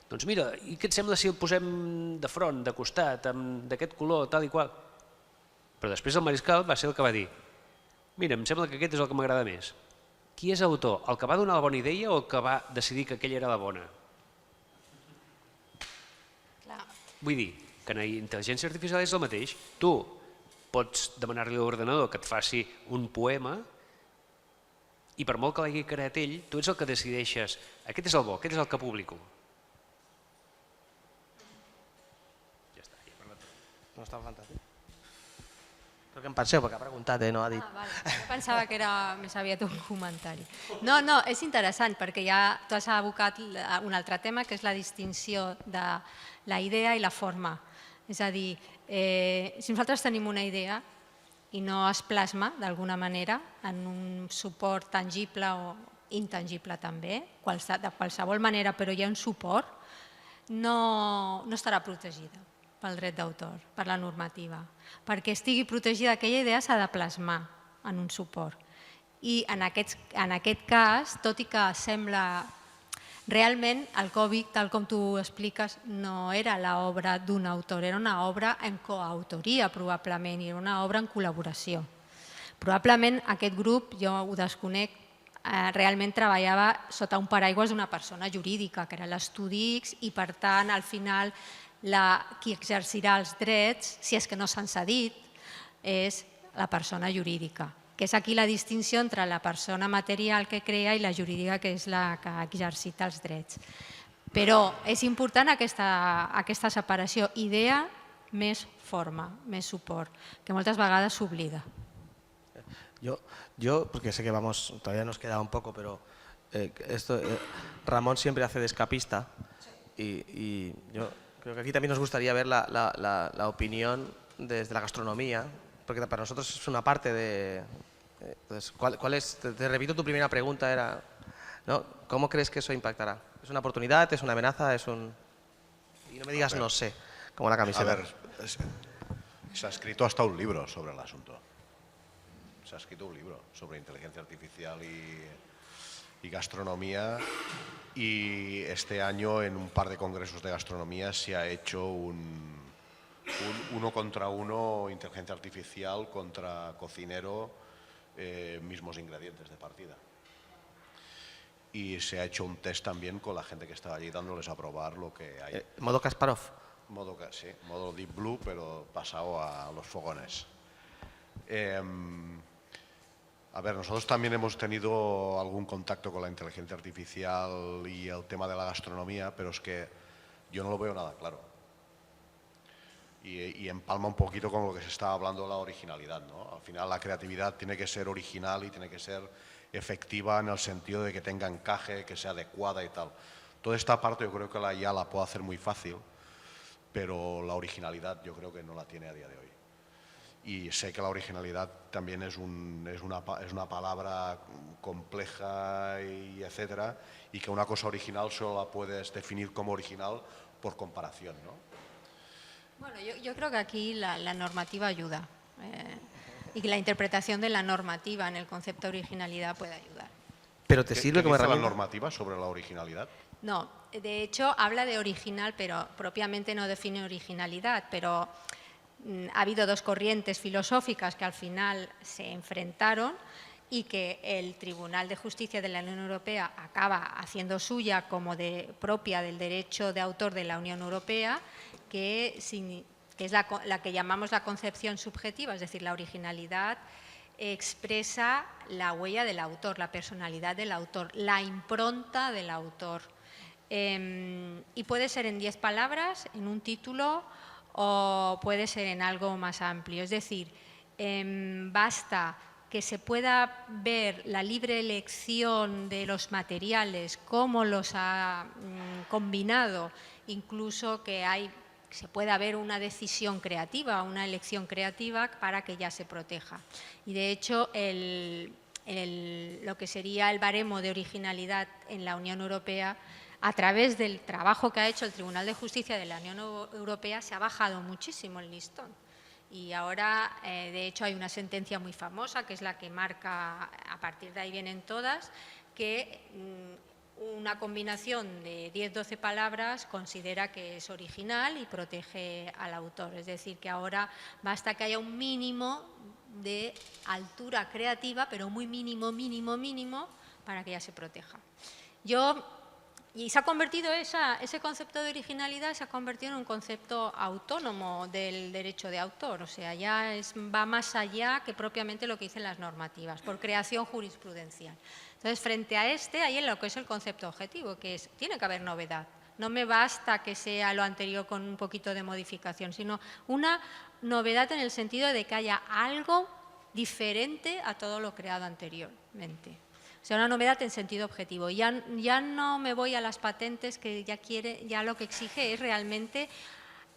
Doncs mira, i què et sembla si el posem de front, de costat, d'aquest color, tal i qual? Però després el Mariscal va ser el que va dir: mira, em sembla que aquest és el que m'agrada més. Qui és l'autor? El que va donar la bona idea o el que va decidir que aquella era la bona? Vull dir que en la intel·ligència artificial és el mateix. Tu pots demanar-li a l'ordenador que et faci un poema i per molt que l'hagi creat ell, tu ets el que decideixes aquest és el bo, aquest és el que publico. Ja està, ja he parlat. No està fantàstic. Però què en penseu? Perquè ha preguntat, no ha dit. Jo pensava que era més aviat un comentari. No, és interessant perquè ja tu has abocat un altre tema que és la distinció de la idea i la forma. És a dir, si nosaltres tenim una idea i no es plasma d'alguna manera en un suport tangible o intangible també, de qualsevol manera, però hi ha un suport, no estarà protegida pel dret d'autor, per la normativa. Perquè estigui protegida aquella idea s'ha de plasmar en un suport. I en aquest cas, tot i que sembla... Realment, el Covid, tal com tu expliques, no era l'obra d'un autor, era una obra en coautoria, probablement, i era una obra en col·laboració. Probablement aquest grup, jo ho desconec, realment treballava sota un paraigua d'una persona jurídica, que era l'estudi X, i per tant, al final, qui exercirà els drets, si és que no s'han cedit, és la persona jurídica, que és aquí la distinció entre la persona material que crea i la jurídica, que és la que exercita els drets. Però és important aquesta separació, idea més forma, més suport, que moltes vegades s'oblida. Yo, porque sé que todavía nos queda un poco, pero Ramón siempre hace de escapista y yo creo que aquí también nos gustaría ver la opinión desde la gastronomía, porque para nosotros es una parte de... Entonces, ¿cuál es? Te repito, tu primera pregunta era, ¿no? ¿Cómo crees que eso impactará? ¿Es una oportunidad? ¿Es una amenaza? ¿Es un...? Y no me digas no sé, como la camiseta. A ver, se ha escrito hasta un libro sobre el asunto. Se ha escrito un libro sobre inteligencia artificial y gastronomía, y este año en un par de congresos de gastronomía se ha hecho un 1 contra 1 inteligencia artificial contra cocinero, mismos ingredientes de partida. Y se ha hecho un test también con la gente que estaba allí dándoles a probar lo que hay. Modo Kasparov. Sí, modo Deep Blue, pero pasado a los fogones. A ver, nosotros también hemos tenido algún contacto con la inteligencia artificial y el tema de la gastronomía, pero es que yo no lo veo nada claro. Y empalma un poquito con lo que se estaba hablando de la originalidad, ¿no? Al final la creatividad tiene que ser original y tiene que ser efectiva en el sentido de que tenga encaje, que sea adecuada y tal. Toda esta parte yo creo que la IA la puede hacer muy fácil, pero la originalidad yo creo que no la tiene a día de hoy. Y sé que la originalidad también es una palabra compleja y etcétera, y que una cosa original solo la puedes definir como original por comparación, ¿no? Bueno, yo creo que aquí la normativa ayuda y que la interpretación de la normativa en el concepto de originalidad puede ayudar. Pero te sirve como ¿Qué dice la herramienta. normativa sobre la originalidad? No, de hecho habla de original, pero propiamente no define originalidad, pero ha habido dos corrientes filosóficas que al final se enfrentaron y que el Tribunal de Justicia de la Unión Europea acaba haciendo suya como propia del derecho de autor de la Unión Europea, que es la que llamamos la concepción subjetiva, es decir, la originalidad expresa la huella del autor, la personalidad del autor, la impronta del autor. Y puede ser en 10 palabras, en un título, o puede ser en algo más amplio. Es decir, basta que se pueda ver la libre elección de los materiales, cómo los ha combinado, incluso que se pueda ver una decisión creativa, una elección creativa para que ya se proteja. Y de hecho, lo que sería el baremo de originalidad en la Unión Europea, a través del trabajo que ha hecho el Tribunal de Justicia de la Unión Europea, se ha bajado muchísimo el listón. Y ahora, de hecho, hay una sentencia muy famosa, que es la que marca, a partir de ahí vienen todas, que una combinación de 10-12 palabras considera que es original y protege al autor. Es decir, que ahora basta que haya un mínimo de altura creativa, pero muy mínimo, para que ya se proteja. Y se ha convertido ese concepto de originalidad, se ha convertido en un concepto autónomo del derecho de autor, o sea, ya va más allá que propiamente lo que dicen las normativas, por creación jurisprudencial. Entonces, frente a hay en lo que es el concepto objetivo, que tiene que haber novedad. No me basta que sea lo anterior con un poquito de modificación, sino una novedad en el sentido de que haya algo diferente a todo lo creado anteriormente. O sea, una novedad en sentido objetivo. Ya no me voy a las patentes, que ya lo que exige es realmente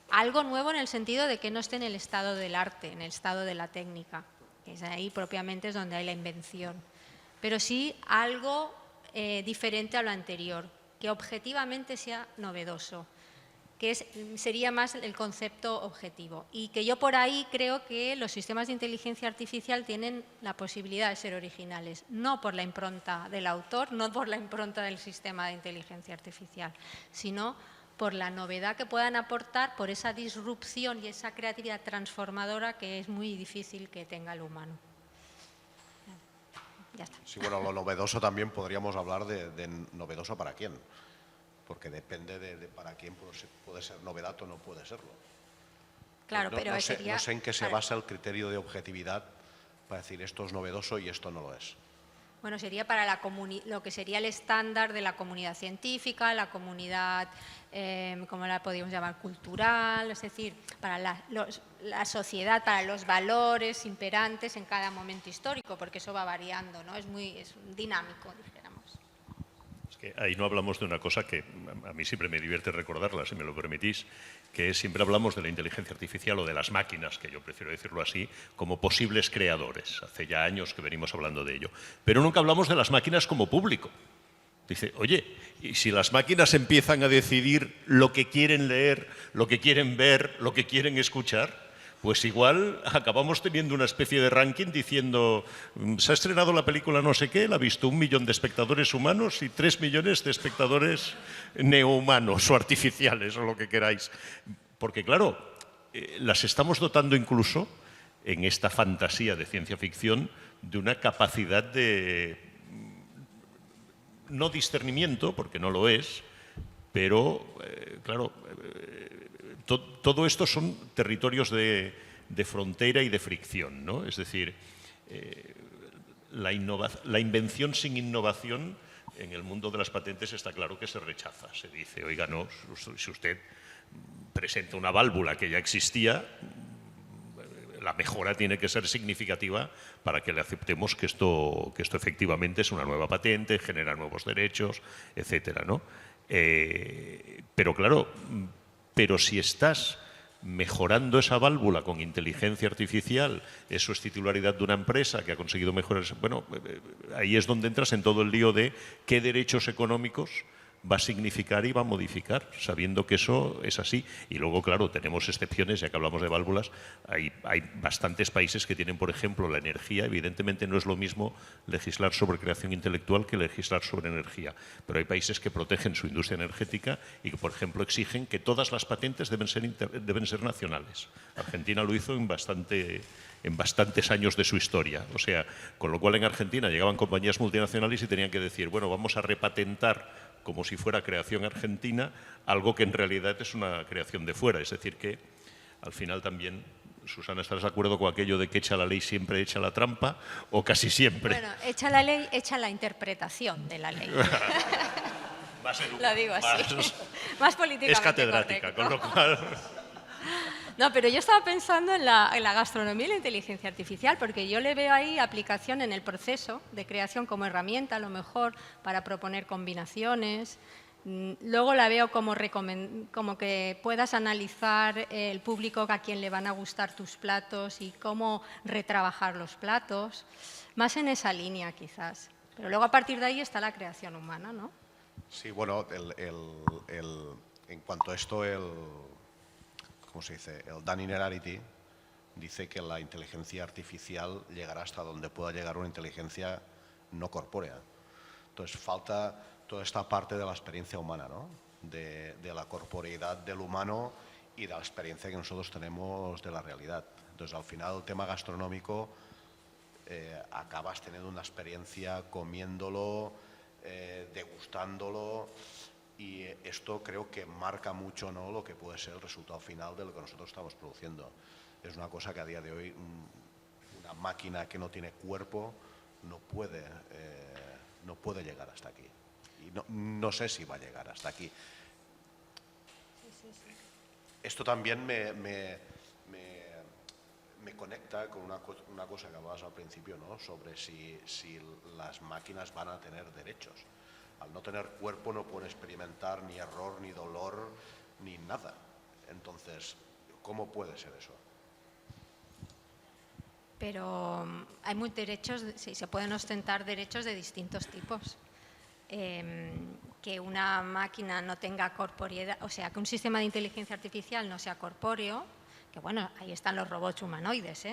algo nuevo en el sentido de que no esté en el estado del arte, en el estado de la técnica, que es ahí propiamente es donde hay la invención. Pero sí algo diferente a lo anterior, que objetivamente sea novedoso, que sería más el concepto objetivo. Y que yo por ahí creo que los sistemas de inteligencia artificial tienen la posibilidad de ser originales, no por la impronta del autor, no por la impronta del sistema de inteligencia artificial, sino por la novedad que puedan aportar, por esa disrupción y esa creatividad transformadora que es muy difícil que tenga el humano. Ya está. Sí, bueno, lo novedoso también podríamos hablar de novedoso para quién. Porque depende de para quién puede ser novedad o no puede serlo. Claro, pero no sé en qué se claro. basa el criterio de objetividad para decir esto es novedoso y esto no lo es. Bueno, sería para lo que sería el estándar de la comunidad científica, la comunidad, ¿cómo la podríamos llamar? Cultural, es decir, para la sociedad, para los valores imperantes en cada momento histórico, porque eso va variando, ¿no? Es dinámico, dijéramos. Es que ahí no hablamos de una cosa que a mí siempre me divierte recordarla, si me lo permitís, que siempre hablamos de la inteligencia artificial o de las máquinas, que yo prefiero decirlo así, como posibles creadores. Hace ya años que venimos hablando de ello. Pero nunca hablamos de las máquinas como público. Dice, oye, ¿y si las máquinas empiezan a decidir lo que quieren leer, lo que quieren ver, lo que quieren escuchar? pues igual acabamos teniendo una especie de ranking diciendo se ha estrenado la película no sé qué, la ha visto 1 millón de espectadores humanos y 3 millones de espectadores neohumanos o artificiales o lo que queráis. Porque claro, las estamos dotando incluso en esta fantasía de ciencia ficción de una capacidad de no discernimiento, porque no lo es, pero claro, todo esto son territorios de frontera y de fricción, ¿no? Es decir, la invención sin innovación en el mundo de las patentes está claro que se rechaza. Se dice, oiga, no, si usted presenta una válvula que ya existía, la mejora tiene que ser significativa para que le aceptemos que esto efectivamente es una nueva patente, genera nuevos derechos, etcétera, ¿no? Pero claro, si estás mejorando esa válvula con inteligencia artificial, eso es titularidad de una empresa que ha conseguido mejorar, bueno, ahí es donde entras en todo el lío de qué derechos económicos va a significar y va a modificar, sabiendo que eso es así. Y luego, claro, tenemos excepciones, ya que hablamos de válvulas, hay bastantes países que tienen, por ejemplo, la energía. Evidentemente no es lo mismo legislar sobre creación intelectual que legislar sobre energía, pero hay países que protegen su industria energética y que, por ejemplo, exigen que todas las patentes deben ser nacionales. Argentina lo hizo en bastantes años de su historia. O sea, con lo cual en Argentina llegaban compañías multinacionales y tenían que decir, bueno, vamos a repatentar como si fuera creación argentina, algo que en realidad es una creación de fuera. Es decir, que al final también, Susana, ¿estarás de acuerdo con aquello de que echa la ley siempre echa la trampa o casi siempre? Bueno, echa la ley, echa la interpretación de la ley. Lo digo así. Más políticamente es catedrática, correcto. con lo cual... No, pero yo estaba pensando en la gastronomía y la inteligencia artificial, porque yo le veo ahí aplicación en el proceso de creación como herramienta, a lo mejor, para proponer combinaciones. Luego la veo como que puedas analizar el público a quien le van a gustar tus platos y cómo retrabajar los platos. Más en esa línea, quizás. Pero luego, a partir de ahí, está la creación humana, ¿no? Sí, bueno, en cuanto a esto, ¿cómo se dice? El Dan Innerarity dice que la inteligencia artificial llegará hasta donde pueda llegar una inteligencia no corpórea. Entonces falta toda esta parte de la experiencia humana, ¿no? De la corporeidad del humano y de la experiencia que nosotros tenemos de la realidad. Entonces al final el tema gastronómico acabas teniendo una experiencia comiéndolo, degustándolo. Y esto creo que marca mucho, ¿no?, lo que puede ser el resultado final de lo que nosotros estamos produciendo. Es una cosa que a día de hoy una máquina que no tiene cuerpo no puede llegar hasta aquí. Y no sé si va a llegar hasta aquí. Esto también me conecta con una cosa que hablabas al principio, ¿no?, sobre si las máquinas van a tener derechos. Al no tener cuerpo no pueden experimentar ni error, ni dolor, ni nada. Entonces, ¿cómo puede ser eso? Pero hay muchos derechos, sí, se pueden ostentar derechos de distintos tipos. Que una máquina no tenga corporeidad, o sea, que un sistema de inteligencia artificial no sea corpóreo, que bueno, ahí están los robots humanoides,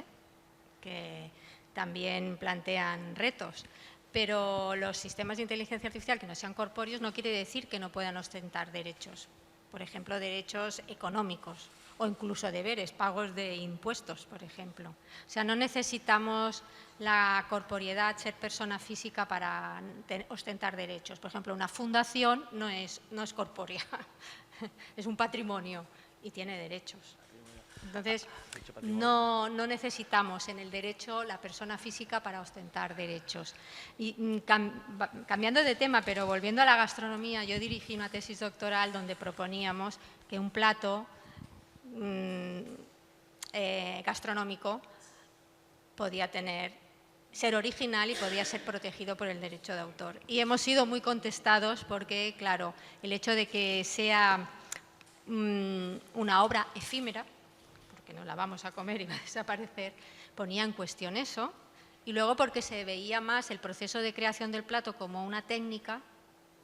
que también plantean retos. Pero los sistemas de inteligencia artificial que no sean corpóreos no quiere decir que no puedan ostentar derechos. Por ejemplo, derechos económicos o incluso deberes, pagos de impuestos, por ejemplo. O sea, no necesitamos la corporeidad, ser persona física para ostentar derechos. Por ejemplo, una fundación no es corpórea, es un patrimonio y tiene derechos. Entonces, no necesitamos en el derecho la persona física para ostentar derechos. Y cambiando de tema, pero volviendo a la gastronomía, yo dirigí una tesis doctoral donde proponíamos que un plato gastronómico podía ser original y podía ser protegido por el derecho de autor. Y hemos sido muy contestados porque, claro, el hecho de que sea una obra efímera, que no la vamos a comer y va a desaparecer, ponía en cuestión eso, y luego porque se veía más el proceso de creación del plato como una técnica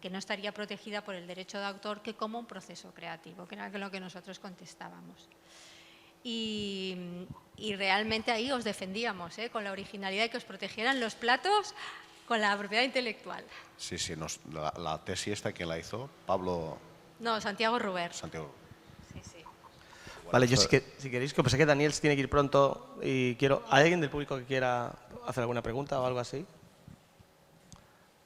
que no estaría protegida por el derecho de autor que como un proceso creativo, que era lo que nosotros contestábamos. y realmente ahí os defendíamos, con la originalidad de que os protegieran los platos con la propiedad intelectual. Sí, la tesis esta, ¿quién la hizo? Pablo No, Santiago Ruber. Santiago. Sí, sí. Vale, yo si queréis, que pensé que Daniel se tiene que ir pronto y quiero... ¿Hay alguien del público que quiera hacer alguna pregunta o algo así?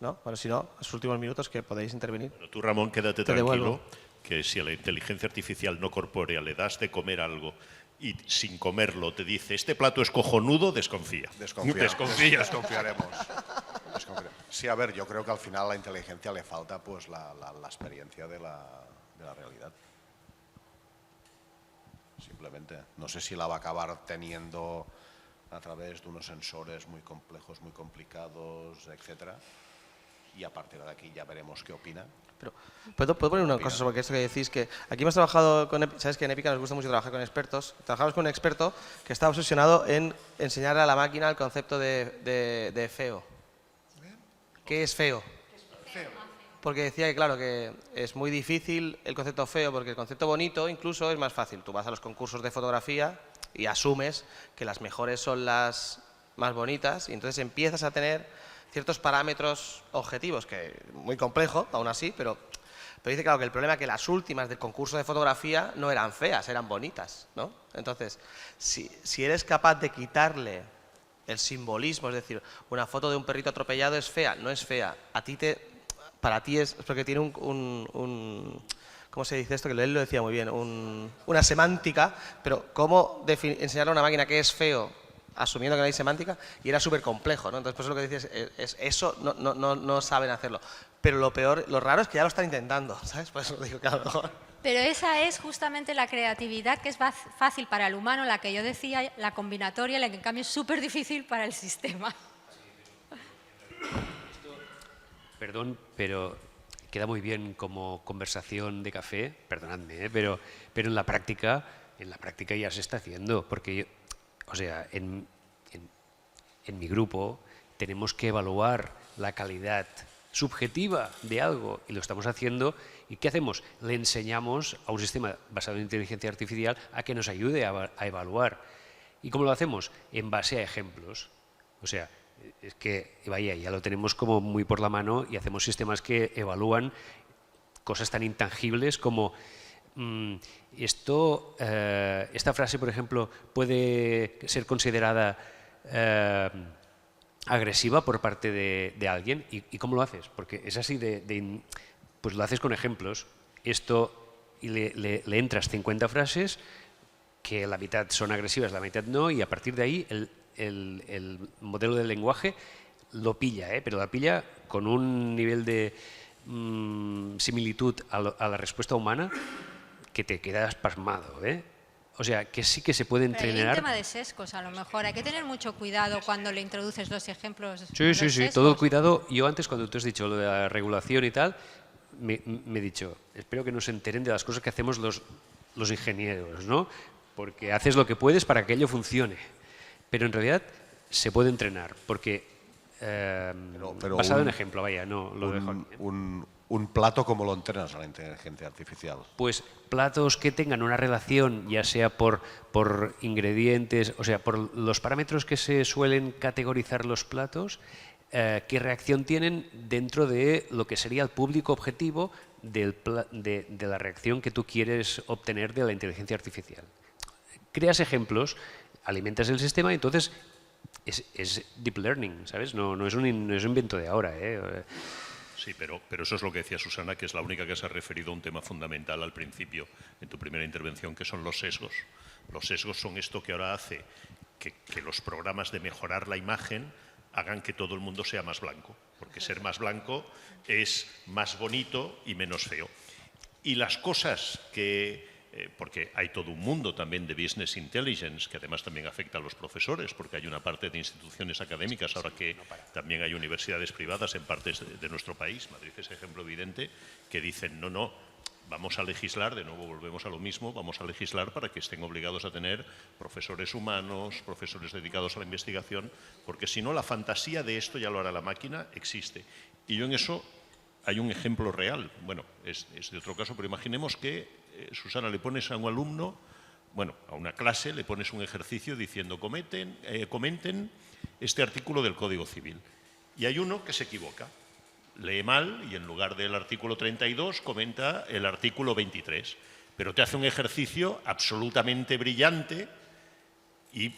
¿No? Bueno, si no, sus últimos minutos que podéis intervenir. Bueno, tú, Ramón, quédate Te tranquilo, devuelvo. que si a la inteligencia artificial no corpórea le das de comer algo y sin comerlo te dice, este plato es cojonudo, desconfía. Desconfiaremos. Sí, a ver, yo creo que al final a la inteligencia le falta pues la experiencia de la realidad. Simplemente. No sé si la va a acabar teniendo a través de unos sensores muy complejos, muy complicados, etcétera. Y a partir de aquí ya veremos qué opina. Pero, ¿puedo poner una cosa sobre esto que decís? Que aquí hemos trabajado con... Sabes que en Épica nos gusta mucho trabajar con expertos. Trabajamos con un experto que está obsesionado en enseñarle a la máquina el concepto de feo. ¿Qué es feo? Porque decía que, claro, que es muy difícil el concepto feo, porque el concepto bonito incluso es más fácil. Tú vas a los concursos de fotografía y asumes que las mejores son las más bonitas y entonces empiezas a tener ciertos parámetros objetivos, que muy complejo, aún así, pero dice, claro, que el problema es que las últimas del concurso de fotografía no eran feas, eran bonitas, ¿no? Entonces, si eres capaz de quitarle el simbolismo, es decir, una foto de un perrito atropellado es fea, no es fea, para ti es porque tiene ¿cómo se dice esto? Que él lo decía muy bien, una semántica, pero ¿cómo enseñarle a una máquina que es feo asumiendo que no hay semántica? Y era súper complejo, ¿no? Entonces, por eso lo que dices es eso no saben hacerlo. Pero lo raro es que ya lo están intentando, ¿sabes? Por eso lo digo que a lo mejor... Pero esa es justamente la creatividad que es fácil para el humano, la que yo decía, la combinatoria, la que en cambio es súper difícil para el sistema. Perdón, pero queda muy bien como conversación de café, perdonadme, pero en la práctica ya se está haciendo, porque en mi grupo tenemos que evaluar la calidad subjetiva de algo y lo estamos haciendo. ¿Y qué hacemos? Le enseñamos a un sistema basado en inteligencia artificial a que nos ayude a evaluar. ¿Y cómo lo hacemos? En base a ejemplos. O sea, es que, vaya, ya lo tenemos como muy por la mano y hacemos sistemas que evalúan cosas tan intangibles como esta frase, por ejemplo, puede ser considerada agresiva por parte de alguien. ¿Y cómo lo haces? Porque es así pues lo haces con ejemplos. Y le entras 50 frases que la mitad son agresivas, la mitad no, y a partir de ahí el modelo del lenguaje lo pilla, pero la pilla con un nivel de similitud a la respuesta humana que te quedas pasmado, O sea, que sí que se puede entrenar. Pero hay un tema de sesgos, a lo mejor. Hay que tener mucho cuidado cuando le introduces los ejemplos. Sí, todo cuidado. Yo antes, cuando tú has dicho lo de la regulación y tal, me he dicho, espero que no se enteren de las cosas que hacemos los ingenieros, ¿no? Porque haces lo que puedes para que ello funcione. Pero en realidad se puede entrenar, porque basado en ejemplo, vaya, no lo dejo aquí. Un plato, ¿cómo lo entrenas a la inteligencia artificial? Pues platos que tengan una relación, ya sea por ingredientes, o sea, por los parámetros que se suelen categorizar los platos, qué reacción tienen dentro de lo que sería el público objetivo de la reacción que tú quieres obtener de la inteligencia artificial. Creas ejemplos, alimentas el sistema y entonces es deep learning, ¿sabes? No es un invento de ahora, Sí, pero eso es lo que decía Susana, que es la única que se ha referido a un tema fundamental al principio, en tu primera intervención, que son los sesgos. Los sesgos son esto que ahora hace que los programas de mejorar la imagen hagan que todo el mundo sea más blanco, porque ser más blanco es más bonito y menos feo. Y las cosas que... porque hay todo un mundo también de business intelligence, que además también afecta a los profesores, porque hay una parte de instituciones académicas, ahora que también hay universidades privadas en partes de nuestro país, Madrid es ejemplo evidente, que dicen, no, vamos a legislar, de nuevo volvemos a lo mismo, vamos a legislar para que estén obligados a tener profesores humanos, profesores dedicados a la investigación, porque si no la fantasía de esto ya lo hará la máquina, existe. Y yo en eso hay un ejemplo real, bueno, es de otro caso, pero imaginemos que Susana, le pones a un alumno bueno, a una clase le pones un ejercicio diciendo comenten este artículo del Código Civil. Y hay uno que se equivoca, lee mal y en lugar del artículo 32 comenta el artículo 23, pero te hace un ejercicio absolutamente brillante y,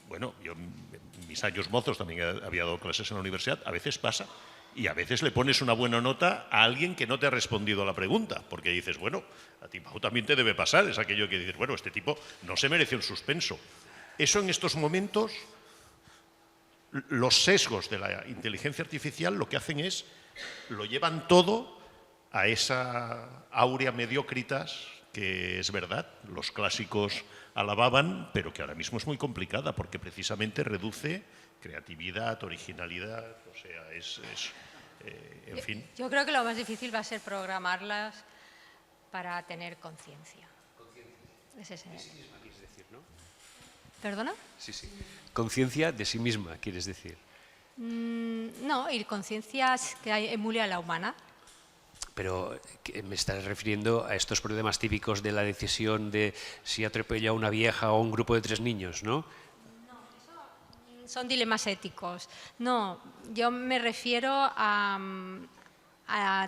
bueno, yo en mis años mozos también había dado clases en la universidad, a veces pasa. Y a veces le pones una buena nota a alguien que no te ha respondido a la pregunta, porque dices, bueno, a ti Pau también te debe pasar, es aquello que dices, bueno, este tipo no se mereció el suspenso. Eso en estos momentos, los sesgos de la inteligencia artificial lo que hacen es, lo llevan todo a esa áurea mediocritas que es verdad, los clásicos alababan, pero que ahora mismo es muy complicada, porque precisamente reduce creatividad, originalidad, o sea, en fin. Yo creo que lo más difícil va a ser programarlas para tener conciencia. Ese es el... quieres decir, ¿no? ¿Perdona? Sí, sí. Conciencia de sí misma, quieres decir. No, y conciencia que emule a la humana. Pero me estás refiriendo a estos problemas típicos de la decisión de si atropella a una vieja o a un grupo de 3 niños, ¿no? Son dilemas éticos. No, yo me refiero a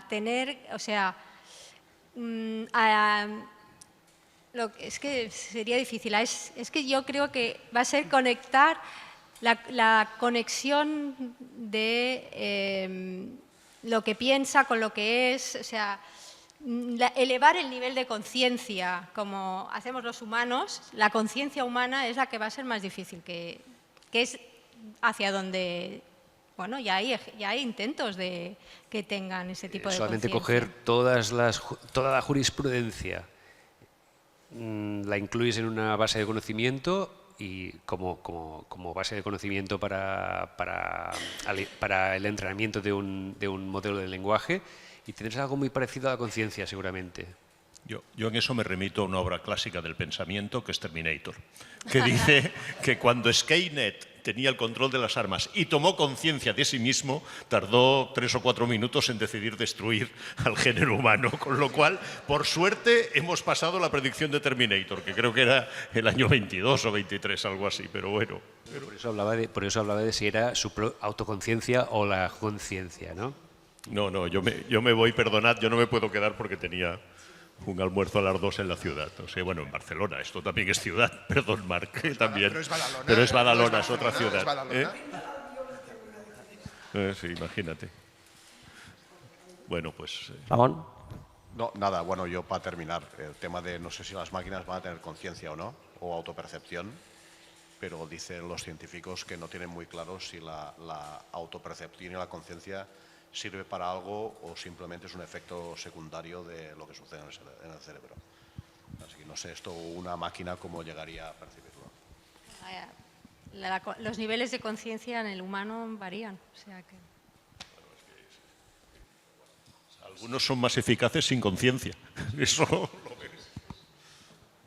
tener, o sea, es que sería difícil. Es que yo creo que va a ser conectar la conexión de lo que piensa con lo que es, o sea, elevar el nivel de conciencia como hacemos los humanos. La conciencia humana es la que va a ser más difícil, que es hacia donde, bueno, ya hay intentos de que tengan ese tipo de solamente conciencia. coger toda la jurisprudencia, la incluyes en una base de conocimiento y como base de conocimiento para el entrenamiento de un modelo de lenguaje, y tendrás algo muy parecido a la conciencia seguramente. Yo en eso me remito a una obra clásica del pensamiento que es Terminator, que dice que cuando Skynet tenía el control de las armas y tomó conciencia de sí mismo, tardó 3 o 4 minutos en decidir destruir al género humano, con lo cual, por suerte, hemos pasado la predicción de Terminator, que creo que era el año 22 o 23, algo así, pero bueno. Por eso hablaba de si era su autoconciencia o la conciencia, ¿no? No, yo me voy, perdonad, yo no me puedo quedar porque tenía un almuerzo a las 2 en la ciudad. O sea, bueno, en Barcelona, esto también es ciudad, perdón, Marc, también. Pero es Badalona. Es otra ciudad. Es Badalona. Sí, imagínate. Bueno, pues... Ramón. No, nada, bueno, yo para terminar, el tema de no sé si las máquinas van a tener conciencia o no, o autopercepción, pero dicen los científicos que no tienen muy claro si la autopercepción y la conciencia sirve para algo o simplemente es un efecto secundario de lo que sucede en el cerebro. Así que no sé, esto una máquina cómo llegaría a percibirlo. Los niveles de conciencia en el humano varían, o sea que... Algunos son más eficaces sin conciencia. Eso lo ves.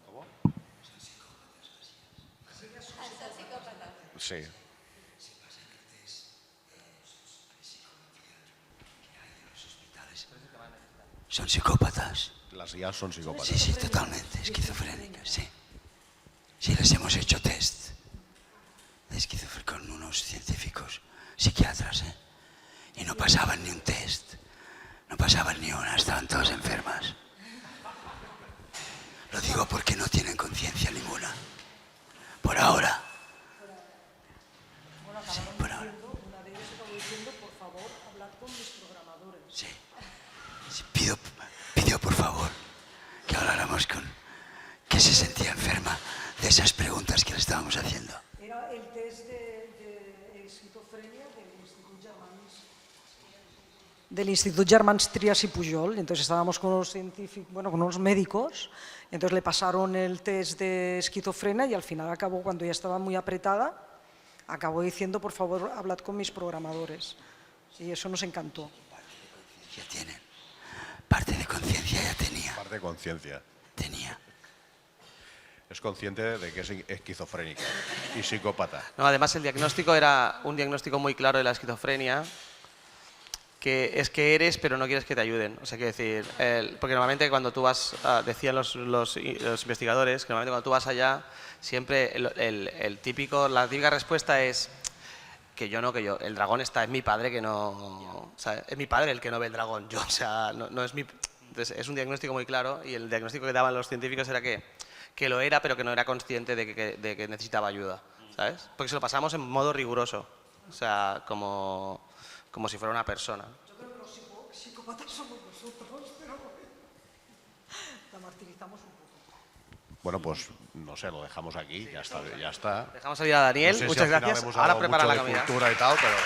¿Cómo? Sí. Son psicópatas. Las IAs son psicópatas. Sí, totalmente, esquizofrénicas, sí. Sí, les hemos hecho test de esquizofrenia con unos científicos psiquiatras, ¿eh? Y no pasaban ni un test, no pasaban ni una, estaban todas enfermas. Lo digo porque no tienen conciencia ninguna. Por ahora. Sí, por ahora. Sí. Sí, pidió por favor que habláramos con... que se sentía enferma de esas preguntas que le estábamos haciendo. Era el test de esquizofrenia del Instituto Germans Trias y Pujol. Entonces estábamos con unos científicos, bueno, con unos médicos, entonces le pasaron el test de esquizofrenia y al final acabó, cuando ya estaba muy apretada, acabó diciendo, por favor, hablad con mis programadores. Y eso nos encantó. Ya tienen. Parte de conciencia ya tenía. Parte de conciencia. Tenía. Es consciente de que es esquizofrénica y psicópata. No, además el diagnóstico era un diagnóstico muy claro de la esquizofrenia. que es que eres pero no quieres que te ayuden. O sea, quiero decir, porque normalmente cuando tú vas, decían los investigadores, que normalmente cuando tú vas allá, siempre la típica respuesta es que yo, el dragón está, es mi padre que no, o sea, es mi padre el que no ve el dragón, yo, o sea, no es mi... Entonces, es un diagnóstico muy claro y el diagnóstico que daban los científicos era que lo era, pero que no era consciente de que necesitaba ayuda, ¿sabes? Porque se lo pasamos en modo riguroso, o sea, como si fuera una persona. Yo creo que los psicópatas somos nosotros, pero la martirizamos un poco. Bueno, pues no sé, lo dejamos aquí, ya está. Dejamos salir a Daniel, No sé si muchas al final gracias. hemos Ahora hablado prepara mucho la de comida. cultura y tal, pero...